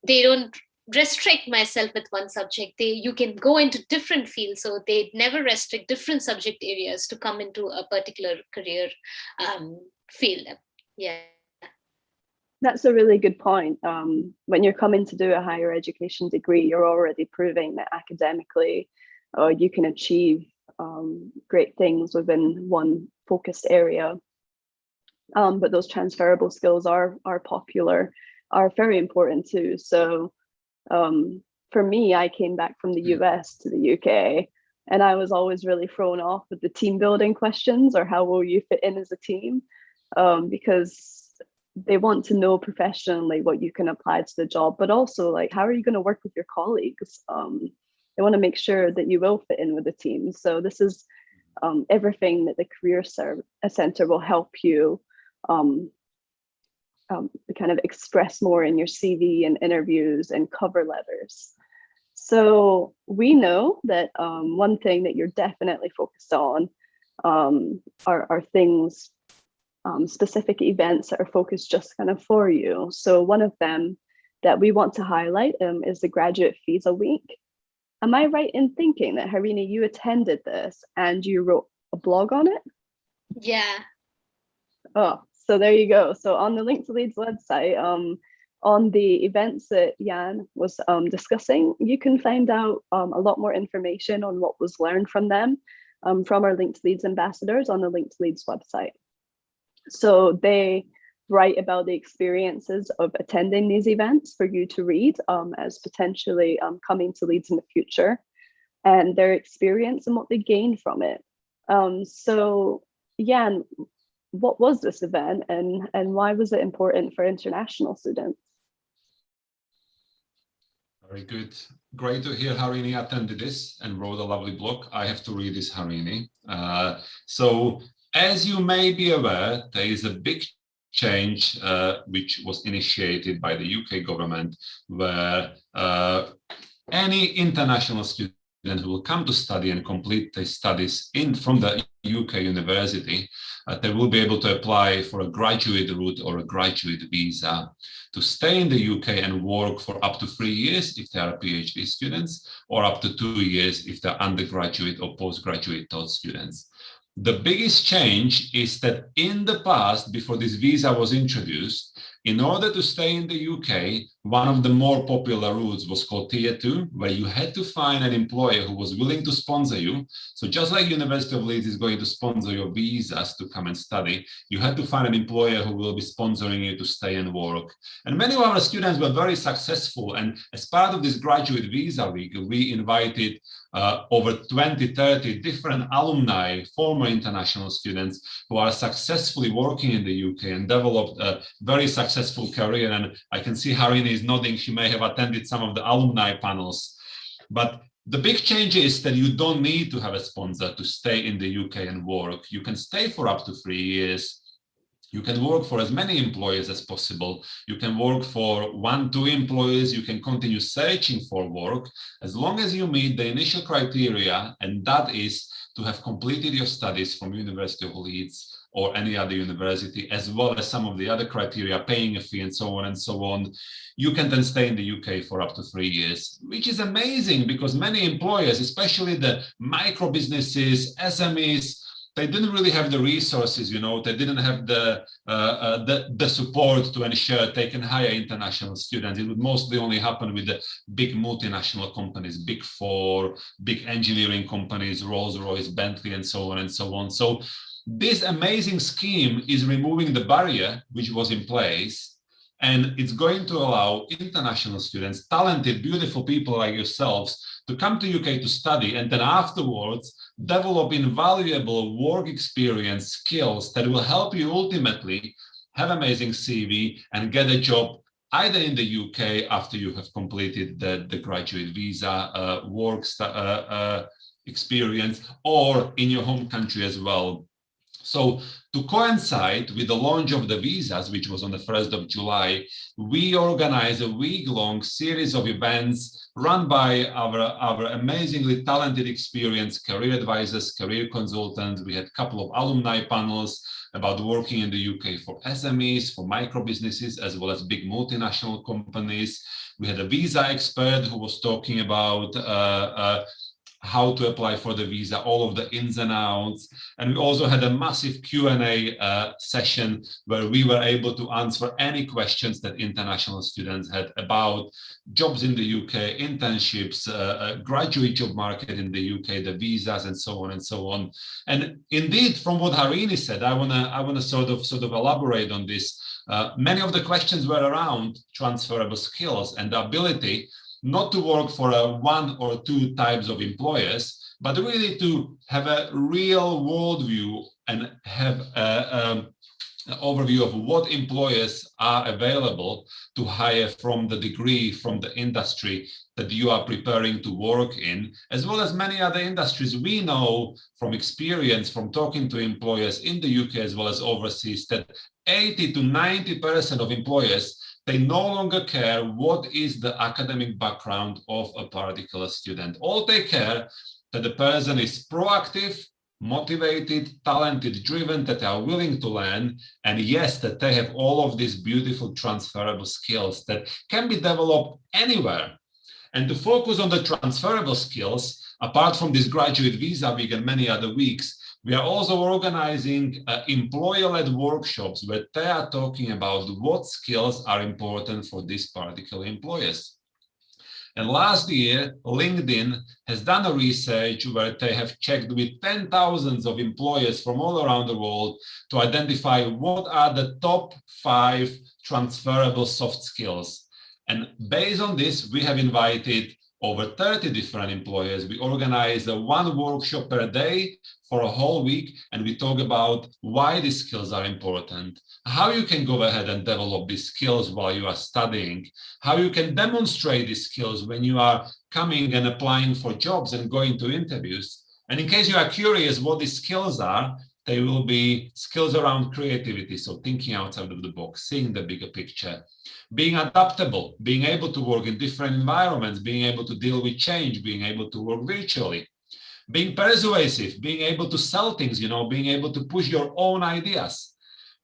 [SPEAKER 3] they don't restrict myself with one subject. You can go into different fields, so they never restrict different subject areas to come into a particular career field. Yeah.
[SPEAKER 2] That's a really good point. When you're coming to do a higher education degree, you're already proving that academically you can achieve great things within one focused area. But those transferable skills are very important too. So for me, I came back from the US to the UK, and I was always really thrown off with the team building questions, or how will you fit in as a team, because they want to know professionally what you can apply to the job, but also like, how are you going to work with your colleagues? They want to make sure that you will fit in with the team. So this is everything that the Career Center will help you kind of express more in your CV and interviews and cover letters. So we know that one thing that you're definitely focused on are things, specific events that are focused just kind of for you. So one of them that we want to highlight is the Graduate Visa Week. Am I right in thinking that, Harini, you attended this and you wrote a blog on it?
[SPEAKER 3] Yeah.
[SPEAKER 2] Oh, so there you go. So on the Link to Leeds website, on the events that Jan was discussing, you can find out a lot more information on what was learned from them, from our Link to Leeds ambassadors on the Link to Leeds website. So they write about the experiences of attending these events for you to read as potentially coming to Leeds in the future, and their experience and what they gained from it. So Jan, what was this event, and why was it important for international students?
[SPEAKER 4] Very good. Great to hear Harini attended this and wrote a lovely blog. I have to read this, Harini. So, as you may be aware, there is a big change which was initiated by the UK government, where any international student who will come to study and complete their studies from the UK university, they will be able to apply for a graduate route or a graduate visa to stay in the UK and work for up to 3 years if they are PhD students, or up to 2 years if they're undergraduate or postgraduate taught students. The biggest change is that in the past, before this visa was introduced, in order to stay in the UK, one of the more popular routes was called Tier 2, where you had to find an employer who was willing to sponsor you. So just like University of Leeds is going to sponsor your visas to come and study, you had to find an employer who will be sponsoring you to stay and work. And many of our students were very successful. And as part of this graduate visa week, we invited over 20, 30 different alumni, former international students who are successfully working in the UK and developed a very successful career. And I can see Harini is nodding. She may have attended some of the alumni panels. But the big change is that you don't need to have a sponsor to stay in the UK and work. You can stay for up to 3 years. You can work for as many employers as possible. You can work for 1, 2 employers. You can continue searching for work as long as you meet the initial criteria, and that is to have completed your studies from University of Leeds or any other university, as well as some of the other criteria, paying a fee and so on and so on. You can then stay in the UK for up to 3 years, which is amazing because many employers, especially the micro businesses, SMEs, they didn't really have the resources, they didn't have the support to ensure they can hire international students. It would mostly only happen with the big multinational companies, Big Four, big engineering companies, Rolls-Royce, Bentley, and so on and so on. So this amazing scheme is removing the barrier which was in place, and it's going to allow international students, talented, beautiful people like yourselves, to come to UK to study and then afterwards develop invaluable work experience skills that will help you ultimately have amazing CV and get a job either in the UK after you have completed the graduate visa work experience, or in your home country as well. So to coincide with the launch of the visas, which was on the 1st of July, we organized a week-long series of events run by our amazingly talented, experienced career advisors, career consultants. We had a couple of alumni panels about working in the UK for SMEs, for micro businesses, as well as big multinational companies. We had a visa expert who was talking about how to apply for the visa, all of the ins and outs. And we also had a massive Q&A session where we were able to answer any questions that international students had about jobs in the UK, internships, graduate job market in the UK, the visas, and so on and so on. And indeed, from what Harini said, I wanna sort of elaborate on this. Many of the questions were around transferable skills and the ability not to work for 1 or 2 types of employers, but really to have a real worldview and have an overview of what employers are available to hire from the degree, from the industry that you are preparing to work in, as well as many other industries. We know from experience, from talking to employers in the UK as well as overseas, that 80 to 90% of employers, they no longer care what is the academic background of a particular student. All they care that the person is proactive, motivated, talented, driven, that they are willing to learn, and yes, that they have all of these beautiful transferable skills that can be developed anywhere. And to focus on the transferable skills, apart from this graduate visa week and many other weeks, we are also organizing employer-led workshops where they are talking about what skills are important for these particular employers. And last year, LinkedIn has done a research where they have checked with 10,000 of employers from all around the world to identify what are the top 5 transferable soft skills. And based on this, we have invited over 30 different employers. We organize one workshop per day for a whole week, and we talk about why these skills are important, how you can go ahead and develop these skills while you are studying, how you can demonstrate these skills when you are coming and applying for jobs and going to interviews. And in case you are curious what these skills are, they will be skills around creativity, so thinking outside of the box, seeing the bigger picture, being adaptable, being able to work in different environments, being able to deal with change, being able to work virtually, being persuasive, being able to sell things, being able to push your own ideas,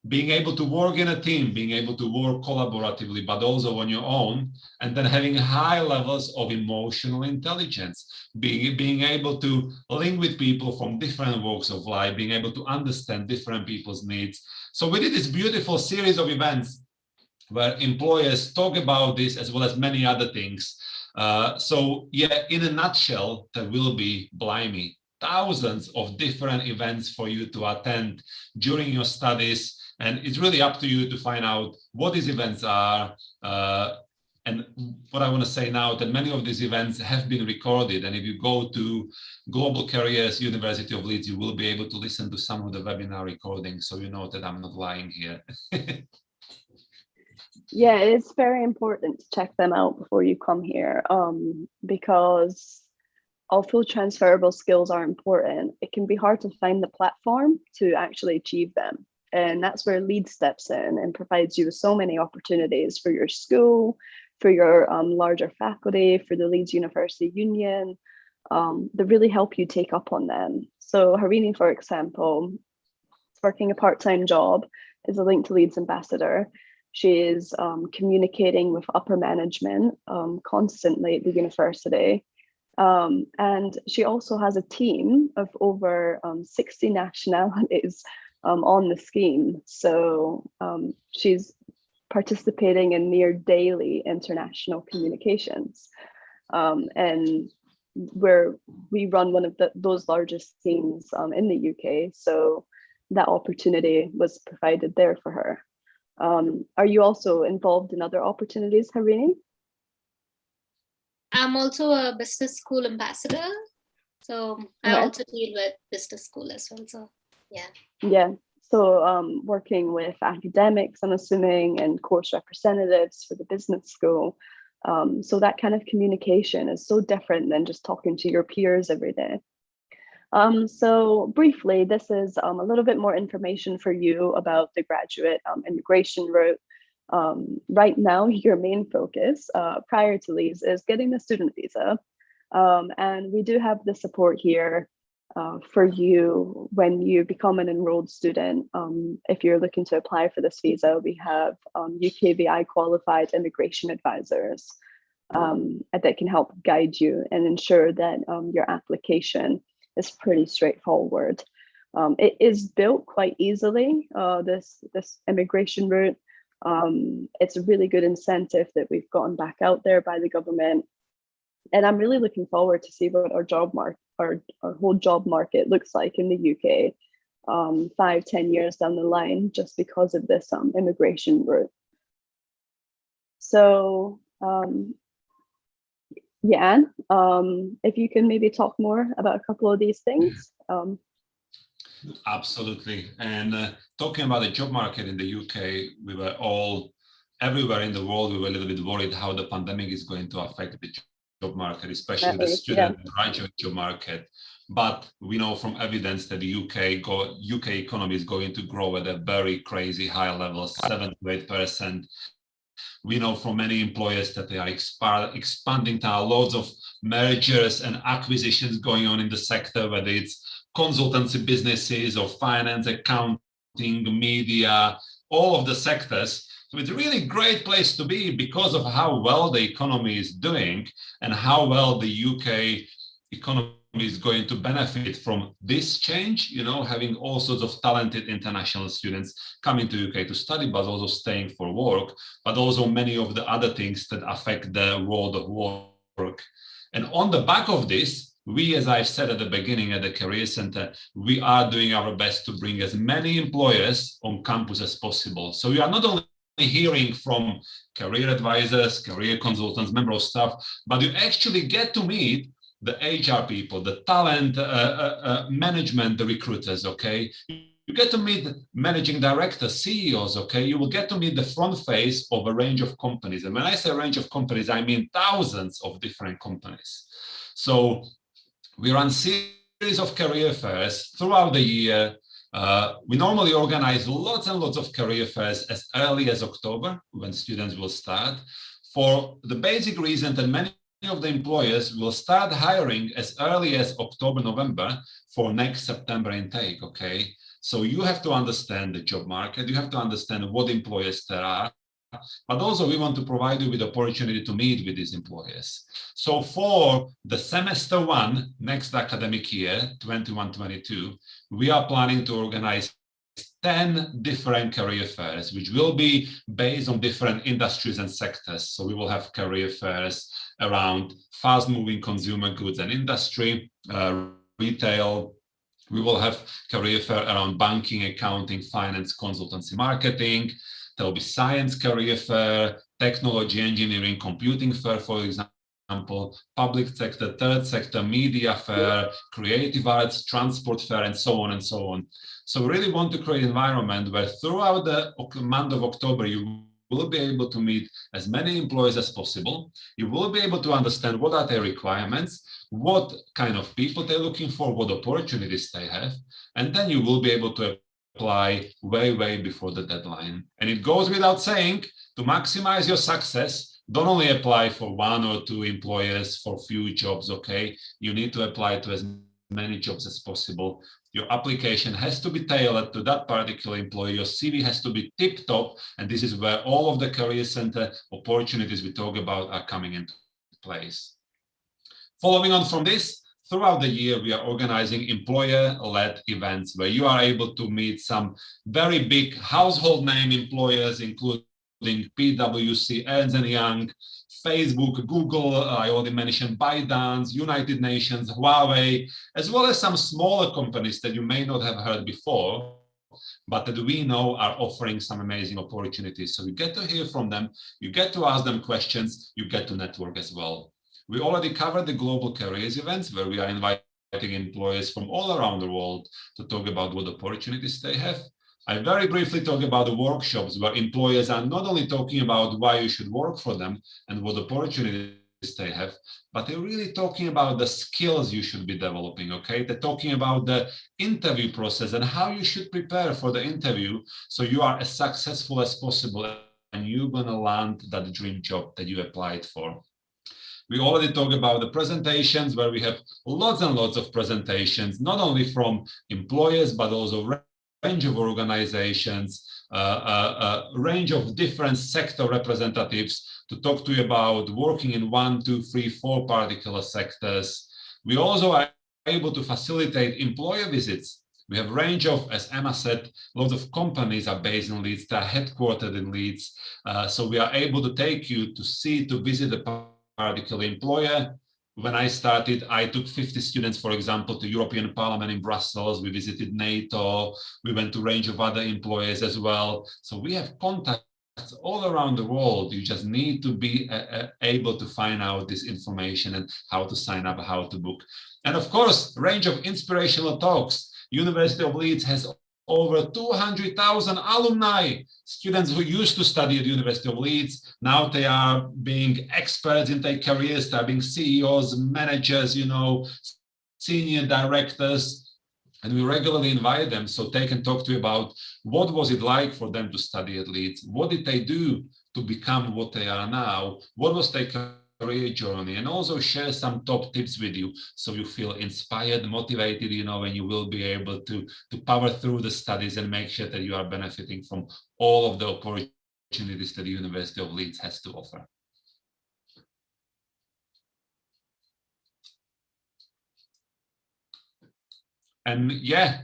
[SPEAKER 4] being able to work in a team, being able to work collaboratively, but also on your own, and then having high levels of emotional intelligence, being able to link with people from different walks of life, being able to understand different people's needs. So we did this beautiful series of events where employers talk about this as well as many other things. So yeah, in a nutshell, there will be, blimey, thousands of different events for you to attend during your studies. And it's really up to you to find out what these events are. And what I want to say now, that many of these events have been recorded. And if you go to Global Careers, University of Leeds, you will be able to listen to some of the webinar recordings. So you know that I'm not lying here.
[SPEAKER 2] Yeah, it's very important to check them out before you come here, because although transferable skills are important, it can be hard to find the platform to actually achieve them. And that's where Leeds steps in and provides you with so many opportunities for your school, for your larger faculty, for the Leeds University Union, that really help you take up on them. So Harini, for example, is working a part-time job as a Link to Leeds ambassador. She is communicating with upper management constantly at the university. And she also has a team of over 60 nationalities on the scheme. So she's participating in near daily international communications. And we run one of those largest teams in the UK. So that opportunity was provided there for her. Are you also involved in other opportunities, Harini?
[SPEAKER 3] I'm also a business school ambassador. So I also deal with business school as well. So yeah.
[SPEAKER 2] Yeah. So working with academics, I'm assuming, and course representatives for the business school. So that kind of communication is so different than just talking to your peers every day. So briefly, this is a little bit more information for you about the graduate immigration route. Right now, your main focus prior to Leeds is getting the student visa. And we do have the support here for you when you become an enrolled student. If you're looking to apply for this visa, we have UKVI qualified immigration advisors that can help guide you and ensure that your application is pretty straightforward. It is built quite easily, this immigration route. It's a really good incentive that we've gotten back out there by the government. And I'm really looking forward to see what our job market, our whole job market looks like in the UK 5-10 years down the line, just because of this immigration route. So Jan, if you can maybe talk more about a couple of these things.
[SPEAKER 4] Absolutely. And talking about the job market in the UK, we were all, everywhere in the world, we were a little bit worried how the pandemic is going to affect the job market, especially the student and graduate job market. But we know from evidence that the UK economy is going to grow at a very crazy high level, 7 to 8%. We know from many employers that they are expanding. There are loads of mergers and acquisitions going on in the sector, whether it's consultancy businesses or finance, accounting, media, all of the sectors. So it's a really great place to be because of how well the economy is doing and how well the UK economy is going to benefit from this change, having all sorts of talented international students coming to UK to study, but also staying for work, but also many of the other things that affect the world of work. And on the back of this, we, as I've said at the beginning at the Career Center, we are doing our best to bring as many employers on campus as possible. So we are not only hearing from career advisors, career consultants, member of staff, but you actually get to meet the HR people, the talent management, the recruiters, okay? You get to meet managing directors, CEOs, okay? You will get to meet the front face of a range of companies. And when I say range of companies, I mean thousands of different companies. So we run series of career fairs throughout the year. We normally organize lots and lots of career fairs as early as October, when students will start, for the basic reason that many of the employers will start hiring as early as October, November for next September intake, okay? So you have to understand the job market, you have to understand what employers there are, but also we want to provide you with the opportunity to meet with these employers. So for the semester one, next academic year, 21-22, we are planning to organize 10 different career fairs, which will be based on different industries and sectors. So we will have career fairs around fast-moving consumer goods and industry, retail. We will have career fair around banking, accounting, finance, consultancy, marketing. There will be science career fair, technology, engineering, computing fair, for example, public sector, third sector, media fair, creative arts, transport fair, and so on and so on. So we really want to create an environment where throughout the month of October, you will be able to meet as many employees as possible. You will be able to understand what are their requirements, what kind of people they're looking for, what opportunities they have, and then you will be able to apply way before the deadline. And it goes without saying, to maximize your success, don't only apply for one or two employers for few jobs, okay? You need to apply to as many jobs as possible. Your application has to be tailored to that particular employer. Your CV has to be tip-top, and this is where all of the career center opportunities we talk about are coming into place. Following on from this, throughout the year, we are organizing employer-led events where you are able to meet some very big household name employers, including PwC, Ernst & Young, Facebook, Google, I already mentioned ByteDance, United Nations, Huawei, as well as some smaller companies that you may not have heard before, but that we know are offering some amazing opportunities. So you get to hear from them, you get to ask them questions, you get to network as well. We already covered the global careers events where we are inviting employers from all around the world to talk about what opportunities they have. I very briefly talk about the workshops where employers are not only talking about why you should work for them and what opportunities they have, but they're really talking about the skills you should be developing, okay? They're talking about the interview process and how you should prepare for the interview so you are as successful as possible and you're gonna land that dream job that you applied for. We already talked about the presentations where we have lots and lots of presentations, not only from employers, but also range of organizations, a range of different sector representatives to talk to you about working in 1, 2, 3, 4 particular sectors. We also are able to facilitate employer visits. We have a range of, as Emma said, lots of companies are based in Leeds, they're headquartered in Leeds. So we are able to take you to visit a particular employer. When I started, I took 50 students, for example, to European Parliament in Brussels. We visited NATO. We went to a range of other employers as well. So we have contacts all around the world. You just need to be able to find out this information and how to sign up, how to book. And of course, a range of inspirational talks. University of Leeds has over 200,000 alumni, students who used to study at the University of Leeds. Now they are being experts in their careers, they're being CEOs, managers, senior directors, and we regularly invite them so they can talk to you about what was it like for them to study at Leeds, what did they do to become what they are now, what was their career journey, and also share some top tips with you so you feel inspired, motivated, and you will be able to power through the studies and make sure that you are benefiting from all of the opportunities that the University of Leeds has to offer. And yeah,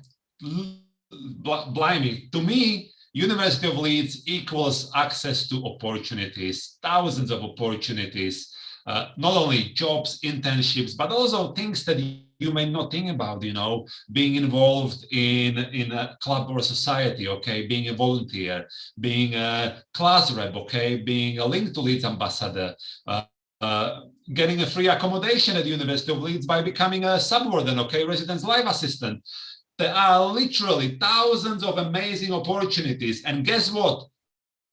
[SPEAKER 4] blimey, to me, University of Leeds equals access to opportunities, thousands of opportunities, not only jobs, internships, but also things that you may not think about, being involved in a club or a society, okay, being a volunteer, being a class rep, okay, being a Link to Leeds ambassador, getting a free accommodation at the University of Leeds by becoming a subwarden, okay, residence life assistant. There are literally thousands of amazing opportunities. And guess what?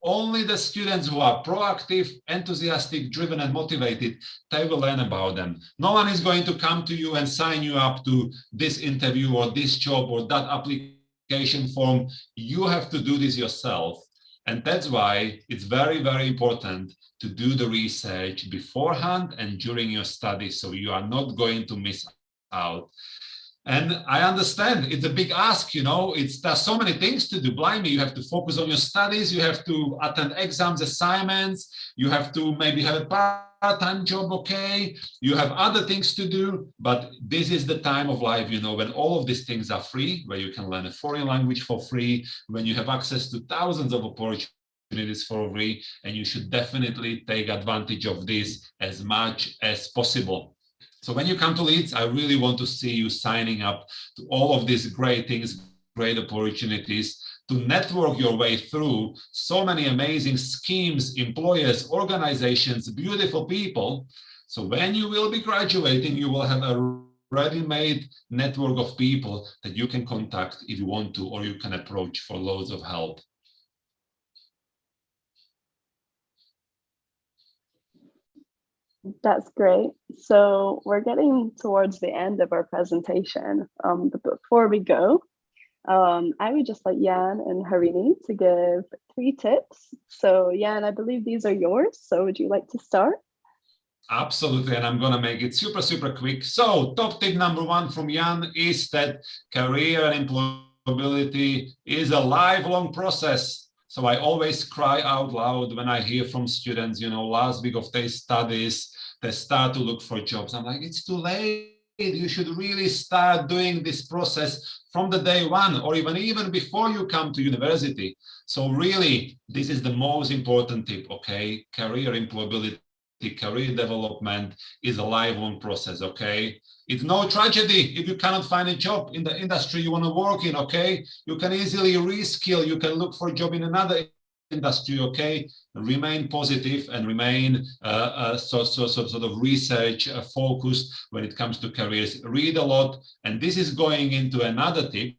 [SPEAKER 4] Only the students who are proactive, enthusiastic, driven, and motivated, they will learn about them. No one is going to come to you and sign you up to this interview or this job or that application form. You have to do this yourself. And that's why it's very, very important to do the research beforehand and during your study, so you are not going to miss out. And I understand it's a big ask, there's so many things to do. Blimey, you have to focus on your studies, you have to attend exams, assignments, you have to maybe have a part-time job, okay? You have other things to do, but this is the time of life, when all of these things are free, where you can learn a foreign language for free, when you have access to thousands of opportunities for free, and you should definitely take advantage of this as much as possible. So when you come to Leeds, I really want to see you signing up to all of these great things, great opportunities, to network your way through so many amazing schemes, employers, organizations, beautiful people. So when you will be graduating, you will have a ready-made network of people that you can contact if you want to, or you can approach for loads of help.
[SPEAKER 2] That's great. So we're getting towards the end of our presentation. But before we go, I would just like Jan and Harini to give 3 tips. So Jan, I believe these are yours. So would you like to start?
[SPEAKER 4] Absolutely, and I'm going to make it super, super quick. So top tip number 1 from Jan is that career and employability is a lifelong process. So I always cry out loud when I hear from students, last week of their studies, they start to look for jobs. I'm like, it's too late. You should really start doing this process from the day 1, or even before you come to university. So really, this is the most important tip, okay? Career employability, career development is a lifelong process, okay? It's no tragedy if you cannot find a job in the industry you want to work in, okay? You can easily reskill, you can look for a job in another industry, okay? Remain positive and remain sort of research focused when it comes to careers. Read a lot, and this is going into another tip.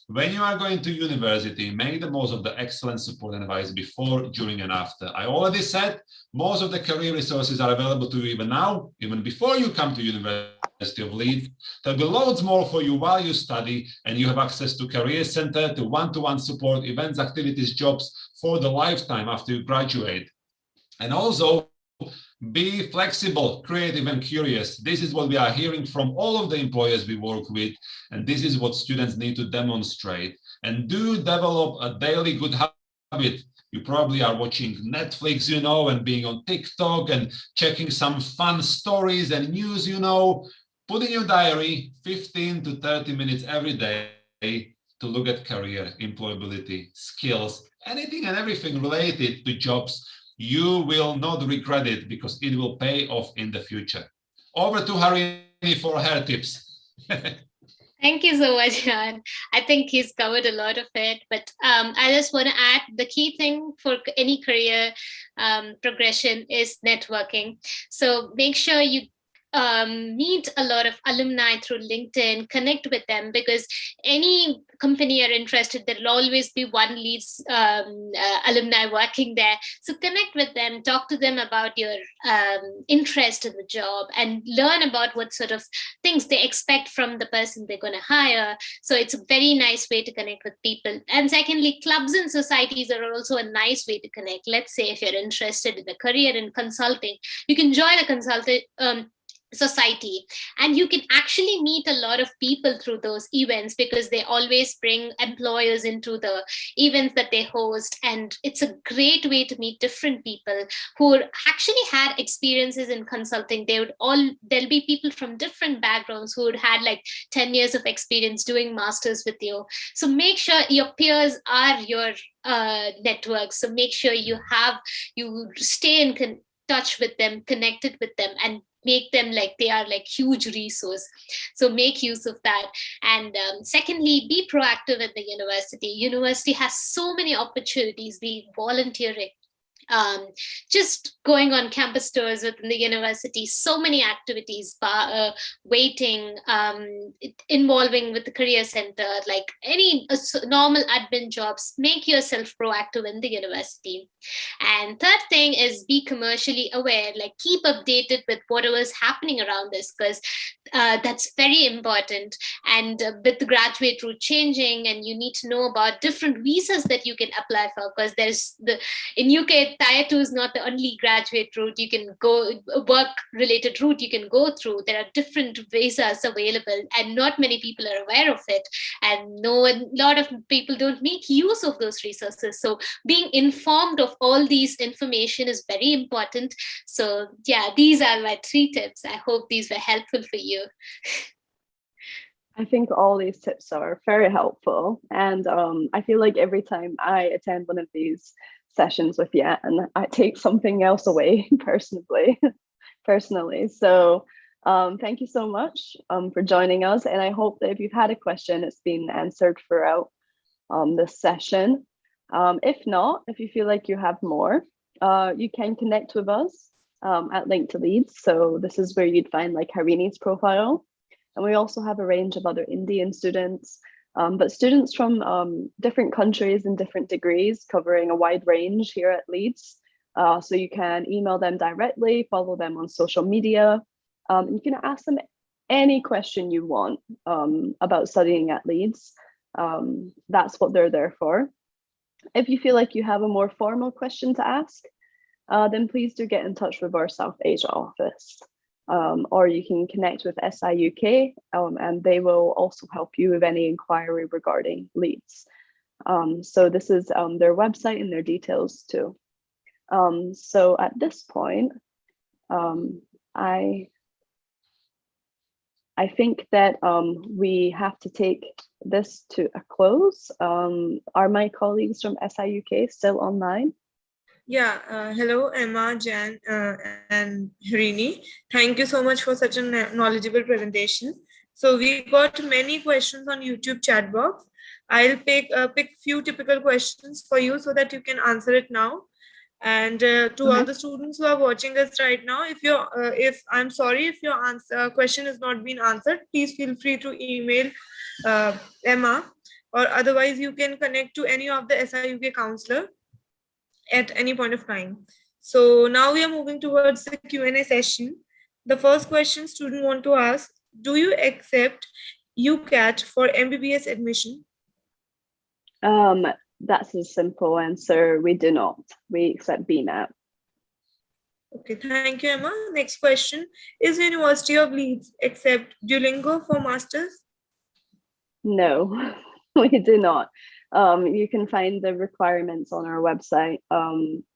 [SPEAKER 4] When you are going to university, make the most of the excellent support and advice before, during, and after. I already said most of the career resources are available to you even now, even before you come to University of Leeds. There'll be loads more for you while you study, and you have access to Career Center, to one-to-one support, events, activities, jobs for the lifetime after you graduate. And also, be flexible, creative, and curious. This is what we are hearing from all of the employers we work with, and this is what students need to demonstrate. And do develop a daily good habit. You probably are watching Netflix, and being on TikTok and checking some fun stories and news, Put in your diary 15 to 30 minutes every day to look at career, employability, skills, anything and everything related to jobs. You will not regret it because it will pay off in the future. Over to Harini for her tips.
[SPEAKER 3] Thank you so much, Jan. I think he's covered a lot of it, but I just want to add the key thing for any career progression is networking. So make sure you meet a lot of alumni through LinkedIn, connect with them, because any company you're interested, there'll always be one Leeds alumni working there. So connect with them, talk to them about your interest in the job, and learn about what sort of things they expect from the person they're going to hire. So it's a very nice way to connect with people. And secondly, clubs and societies are also a nice way to connect. Let's say if you're interested in a career in consulting, you can join a consultant society, and you can actually meet a lot of people through those events, because they always bring employers into the events that they host, and it's a great way to meet different people who actually had experiences in consulting. There'll be people from different backgrounds who had had like 10 years of experience doing masters with you. So make sure your peers are your network. So make sure you stay in touch with them, connected with them, and make them like they are like huge resource. So make use of that. And secondly, be proactive at the university. University has so many opportunities, be volunteering, um, just going on campus tours within the university, so many activities, waiting, involving with the career center, like any normal admin jobs. Make yourself proactive in the university. And third thing is be commercially aware, like keep updated with whatever is happening around us, because that's very important. And with the graduate route changing, and you need to know about different visas that you can apply for, because there's in UK, Tier 2 is not the only graduate route you can go, work related route you can go through. There are different visas available, and not many people are aware of it. And a lot of people don't make use of those resources. So being informed of all these information is very important. So yeah, these are my 3 tips. I hope these were helpful for you.
[SPEAKER 2] I think all these tips are very helpful. And I feel like every time I attend one of these sessions with Jan, I take something else away personally. So thank you so much for joining us. And I hope that if you've had a question, it's been answered throughout this session. If not, if you feel like you have more, you can connect with us at Link to Leeds. So this is where you'd find like Harini's profile. And we also have a range of other Indian students, but students from different countries and different degrees, covering a wide range here at Leeds. So you can email them directly, follow them on social media. You can ask them any question you want about studying at Leeds. That's what they're there for. If you feel like you have a more formal question to ask, then please do get in touch with our South Asia office. Or you can connect with SI UK, and they will also help you with any inquiry regarding Leeds. So this is their website and their details too. So at this point, I think that we have to take this to a close. Are my colleagues from SI UK still online?
[SPEAKER 1] Yeah, hello, Emma, Jan, and Harini. Thank you so much for such a knowledgeable presentation. So we got many questions on YouTube chat box. I'll pick few typical questions for you so that you can answer it now. And to all the students who are watching us right now, if I'm sorry if your question has not been answered, please feel free to email Emma, or otherwise you can connect to any of the SIUK counselor at any point of time. So now we are moving towards the Q&A session. The first question student want to ask, do you accept UCAT for MBBS admission?
[SPEAKER 2] That's a simple answer. We do not. We accept BMAT.
[SPEAKER 1] Okay, thank you, Emma. Next question, is University of Leeds accept Duolingo for masters?
[SPEAKER 2] No, we do not. You can find the requirements on our website.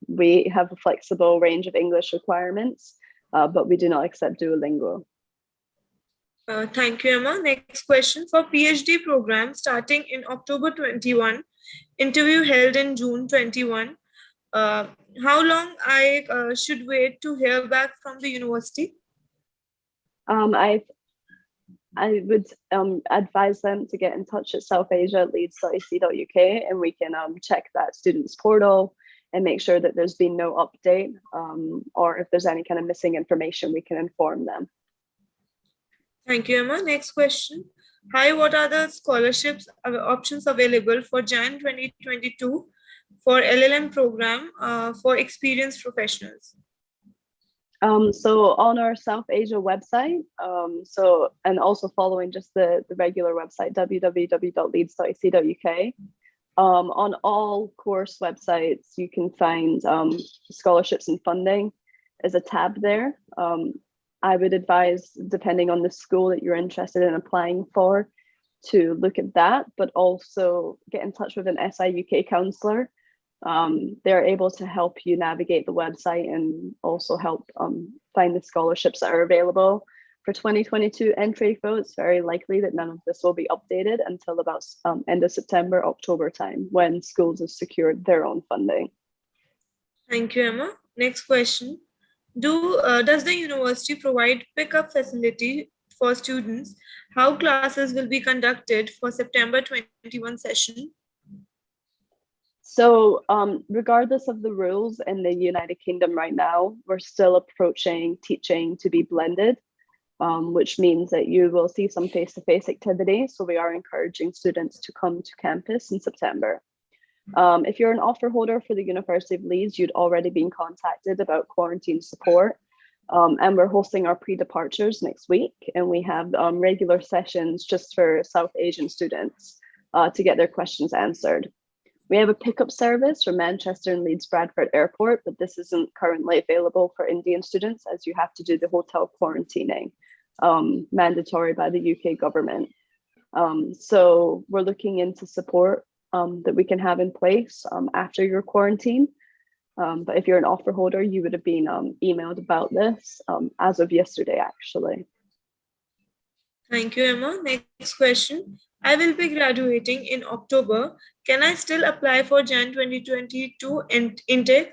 [SPEAKER 2] We have a flexible range of English requirements, but we do not accept Duolingo.
[SPEAKER 1] Thank you, Emma. Next question, for PhD program starting in October 21, interview held in June 21. How long I should wait to hear back from the university?
[SPEAKER 2] I would advise them to get in touch at South Asia at leeds.ac.uk, and we can check that student's portal and make sure that there's been no update, or if there's any kind of missing information, we can inform them.
[SPEAKER 1] Thank you, Emma. Next question. Hi, what are the scholarships options available for Jan 2022 for LLM program for experienced professionals?
[SPEAKER 2] So on our South Asia website, and also following just the regular website, www.leeds.ac.uk, on all course websites, you can find scholarships and funding as a tab there. I would advise, depending on the school that you're interested in applying for, to look at that, but also get in touch with an SI UK counsellor. They're able to help you navigate the website and also help find the scholarships that are available. For 2022 entry, though, it's very likely that none of this will be updated until about end of September, October time, when schools have secured their own funding.
[SPEAKER 1] Thank you, Emma. Next question. Does the university provide pickup facility for students? How classes will be conducted for September 21 session?
[SPEAKER 2] So regardless of the rules in the United Kingdom right now, we're still approaching teaching to be blended, which means that you will see some face-to-face activity. So we are encouraging students to come to campus in September. If you're an offer holder for the University of Leeds, you'd already been contacted about quarantine support. And we're hosting our pre-departures next week. And we have regular sessions just for South Asian students to get their questions answered. We have a pickup service from Manchester and Leeds Bradford Airport, but this isn't currently available for Indian students as you have to do the hotel quarantining, mandatory by the UK government. So we're looking into support that we can have in place after your quarantine. But if you're an offer holder, you would have been emailed about this as of yesterday, actually.
[SPEAKER 1] Thank you, Emma. Next question. I will be graduating in October. Can I still apply for Jan 2022 intake?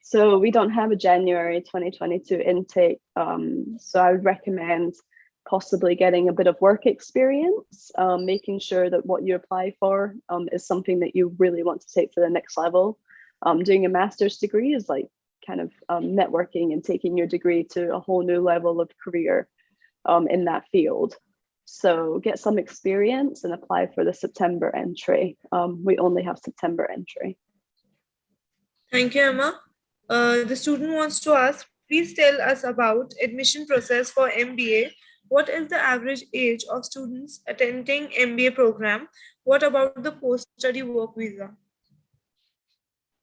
[SPEAKER 2] So we don't have a January 2022 intake. So I would recommend possibly getting a bit of work experience, making sure that what you apply for is something that you really want to take to the next level. Doing a master's degree is like kind of networking and taking your degree to a whole new level of career in that field. So get some experience and apply for the September entry. We only have September entry.
[SPEAKER 1] Thank you, Emma. The student wants to ask, please tell us about admission process for MBA. What is the average age of students attending MBA program? What about the post-study work visa?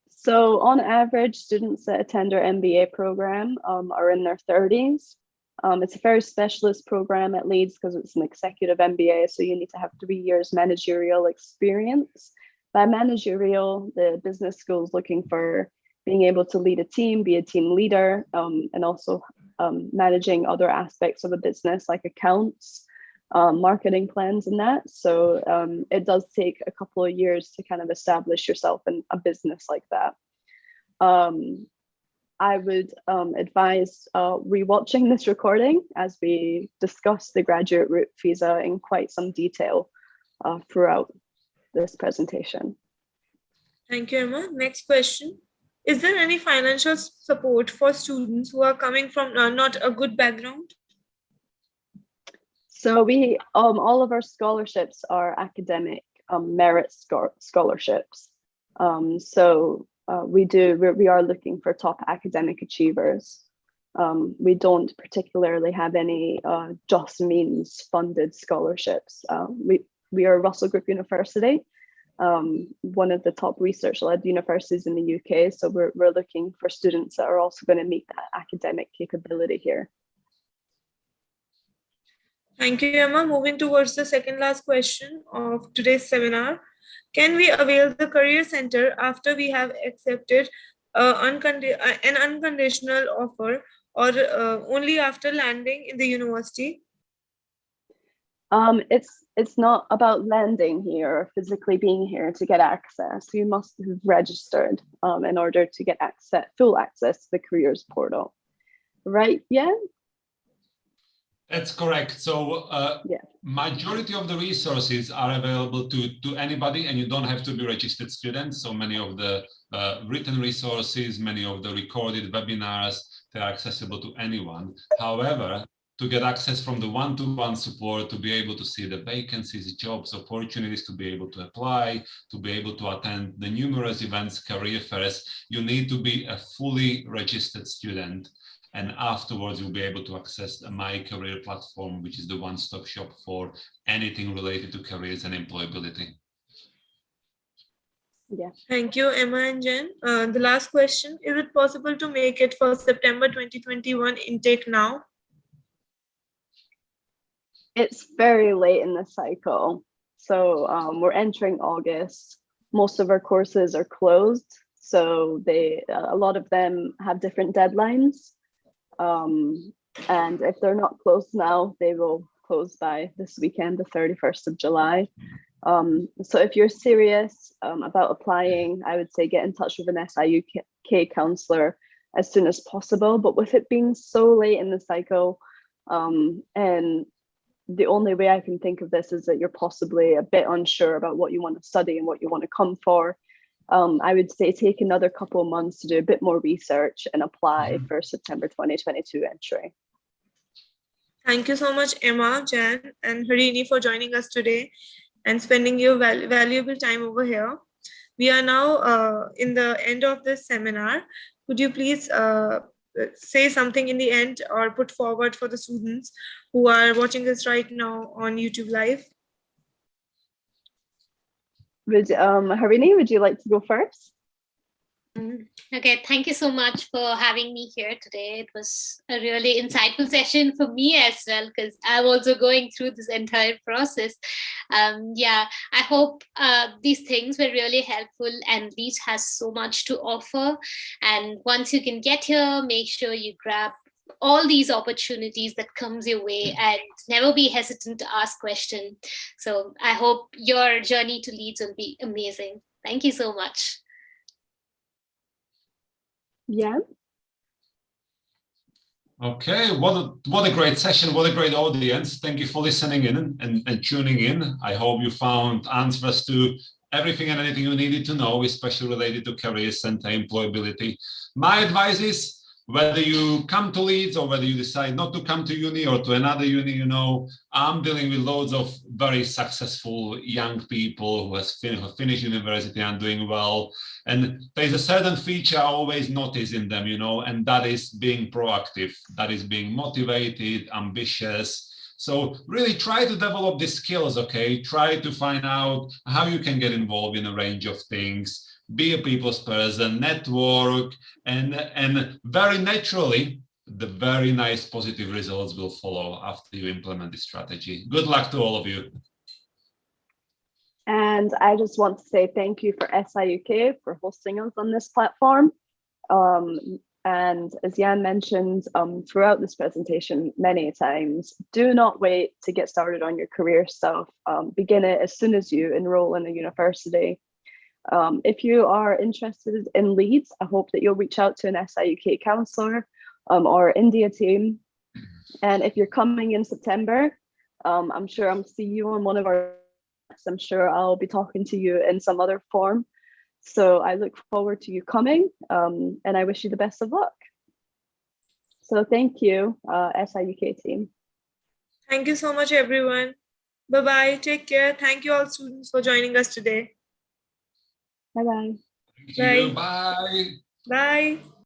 [SPEAKER 2] So on average, students that attend our MBA program are in their 30s. It's a very specialist program at Leeds because it's an executive MBA, so you need to have 3 years managerial experience. By managerial, the business school is looking for being able to lead a team, be a team leader, and also managing other aspects of a business like accounts, marketing plans and that. So it does take a couple of years to kind of establish yourself in a business like that. I would advise rewatching this recording as we discuss the graduate route visa in quite some detail throughout this presentation.
[SPEAKER 1] Thank you, Emma. Next question. Is there any financial support for students who are coming from not a good background?
[SPEAKER 2] So we all of our scholarships are academic merit scholarships. We are looking for top academic achievers. We don't particularly have any just means funded scholarships. We are Russell Group University, one of the top research-led universities in the UK. So we're looking for students that are also going to meet that academic capability here.
[SPEAKER 1] Thank you, Emma. Moving towards the second last question of today's seminar. Can we avail the Career Center after we have accepted an unconditional offer or only after landing in the university?
[SPEAKER 2] It's not about landing here or physically being here to get access. You must have registered in order to get full access to the careers portal. Right, yeah?
[SPEAKER 4] That's correct. So majority of the resources are available to anybody, and you don't have to be registered students. So many of the written resources, many of the recorded webinars, they're accessible to anyone. However, to get access from the one-to-one support, to be able to see the vacancies, jobs, opportunities, to be able to apply, to be able to attend the numerous events, career fairs, you need to be a fully registered student. And afterwards, you'll be able to access the My Career platform, which is the one-stop shop for anything related to careers and employability.
[SPEAKER 2] Yeah.
[SPEAKER 1] Thank you, Emma and Jen. The last question, is it possible to make it for September 2021 intake now?
[SPEAKER 2] It's very late in the cycle. So we're entering August. Most of our courses are closed. So a lot of them have different deadlines. And if they're not closed now, they will close by this weekend, the 31st of July. So if you're serious about applying, I would say get in touch with an SIUK counselor as soon as possible. But with it being so late in the cycle, and the only way I can think of this is that you're possibly a bit unsure about what you want to study and what you want to come for. I would say take another couple of months to do a bit more research and apply for September 2022 entry.
[SPEAKER 1] Thank you so much, Emma, Jan, and Harini for joining us today and spending your valuable time over here. We are now in the end of this seminar. Could you please say something in the end or put forward for the students who are watching this right now on YouTube Live?
[SPEAKER 2] Harini, would you like to go first?
[SPEAKER 3] Okay, thank you so much for having me here today. It was a really insightful session for me as well, because I'm also going through this entire process. Yeah, I hope these things were really helpful, and Leeds has so much to offer. And once you can get here, make sure you grab all these opportunities that comes your way and never be hesitant to ask questions. So I hope your journey to Leeds will be amazing. Thank you so much.
[SPEAKER 2] Yeah.
[SPEAKER 4] Okay, what a great session, what a great audience. Thank you for listening in and tuning in. I hope you found answers to everything and anything you needed to know, especially related to careers and employability. My advice is, whether you come to Leeds or whether you decide not to come to uni or to another uni, you know, I'm dealing with loads of very successful young people who have finished university and doing well. And there's a certain feature I always notice in them, you know, and that is being proactive, that is being motivated, ambitious. So really try to develop these skills, okay? Try to find out how you can get involved in a range of things, be a people's person, network, and very naturally, the very nice positive results will follow after you implement this strategy. Good luck to all of you.
[SPEAKER 2] And I just want to say thank you for SIUK for hosting us on this platform. And as Jan mentioned throughout this presentation many times, do not wait to get started on your career stuff. Begin it as soon as you enroll in a university. If you are interested in Leeds, I hope that you'll reach out to an SIUK counsellor or India team. And if you're coming in September, I'm sure I'll see you on one of our, I'm sure I'll be talking to you in some other form. So I look forward to you coming, and I wish you the best of luck. So thank you, SIUK team.
[SPEAKER 1] Thank you so much, everyone. Bye-bye. Take care. Thank you all students for joining us today.
[SPEAKER 2] Bye-bye.
[SPEAKER 4] Thank you. Bye.
[SPEAKER 1] Bye.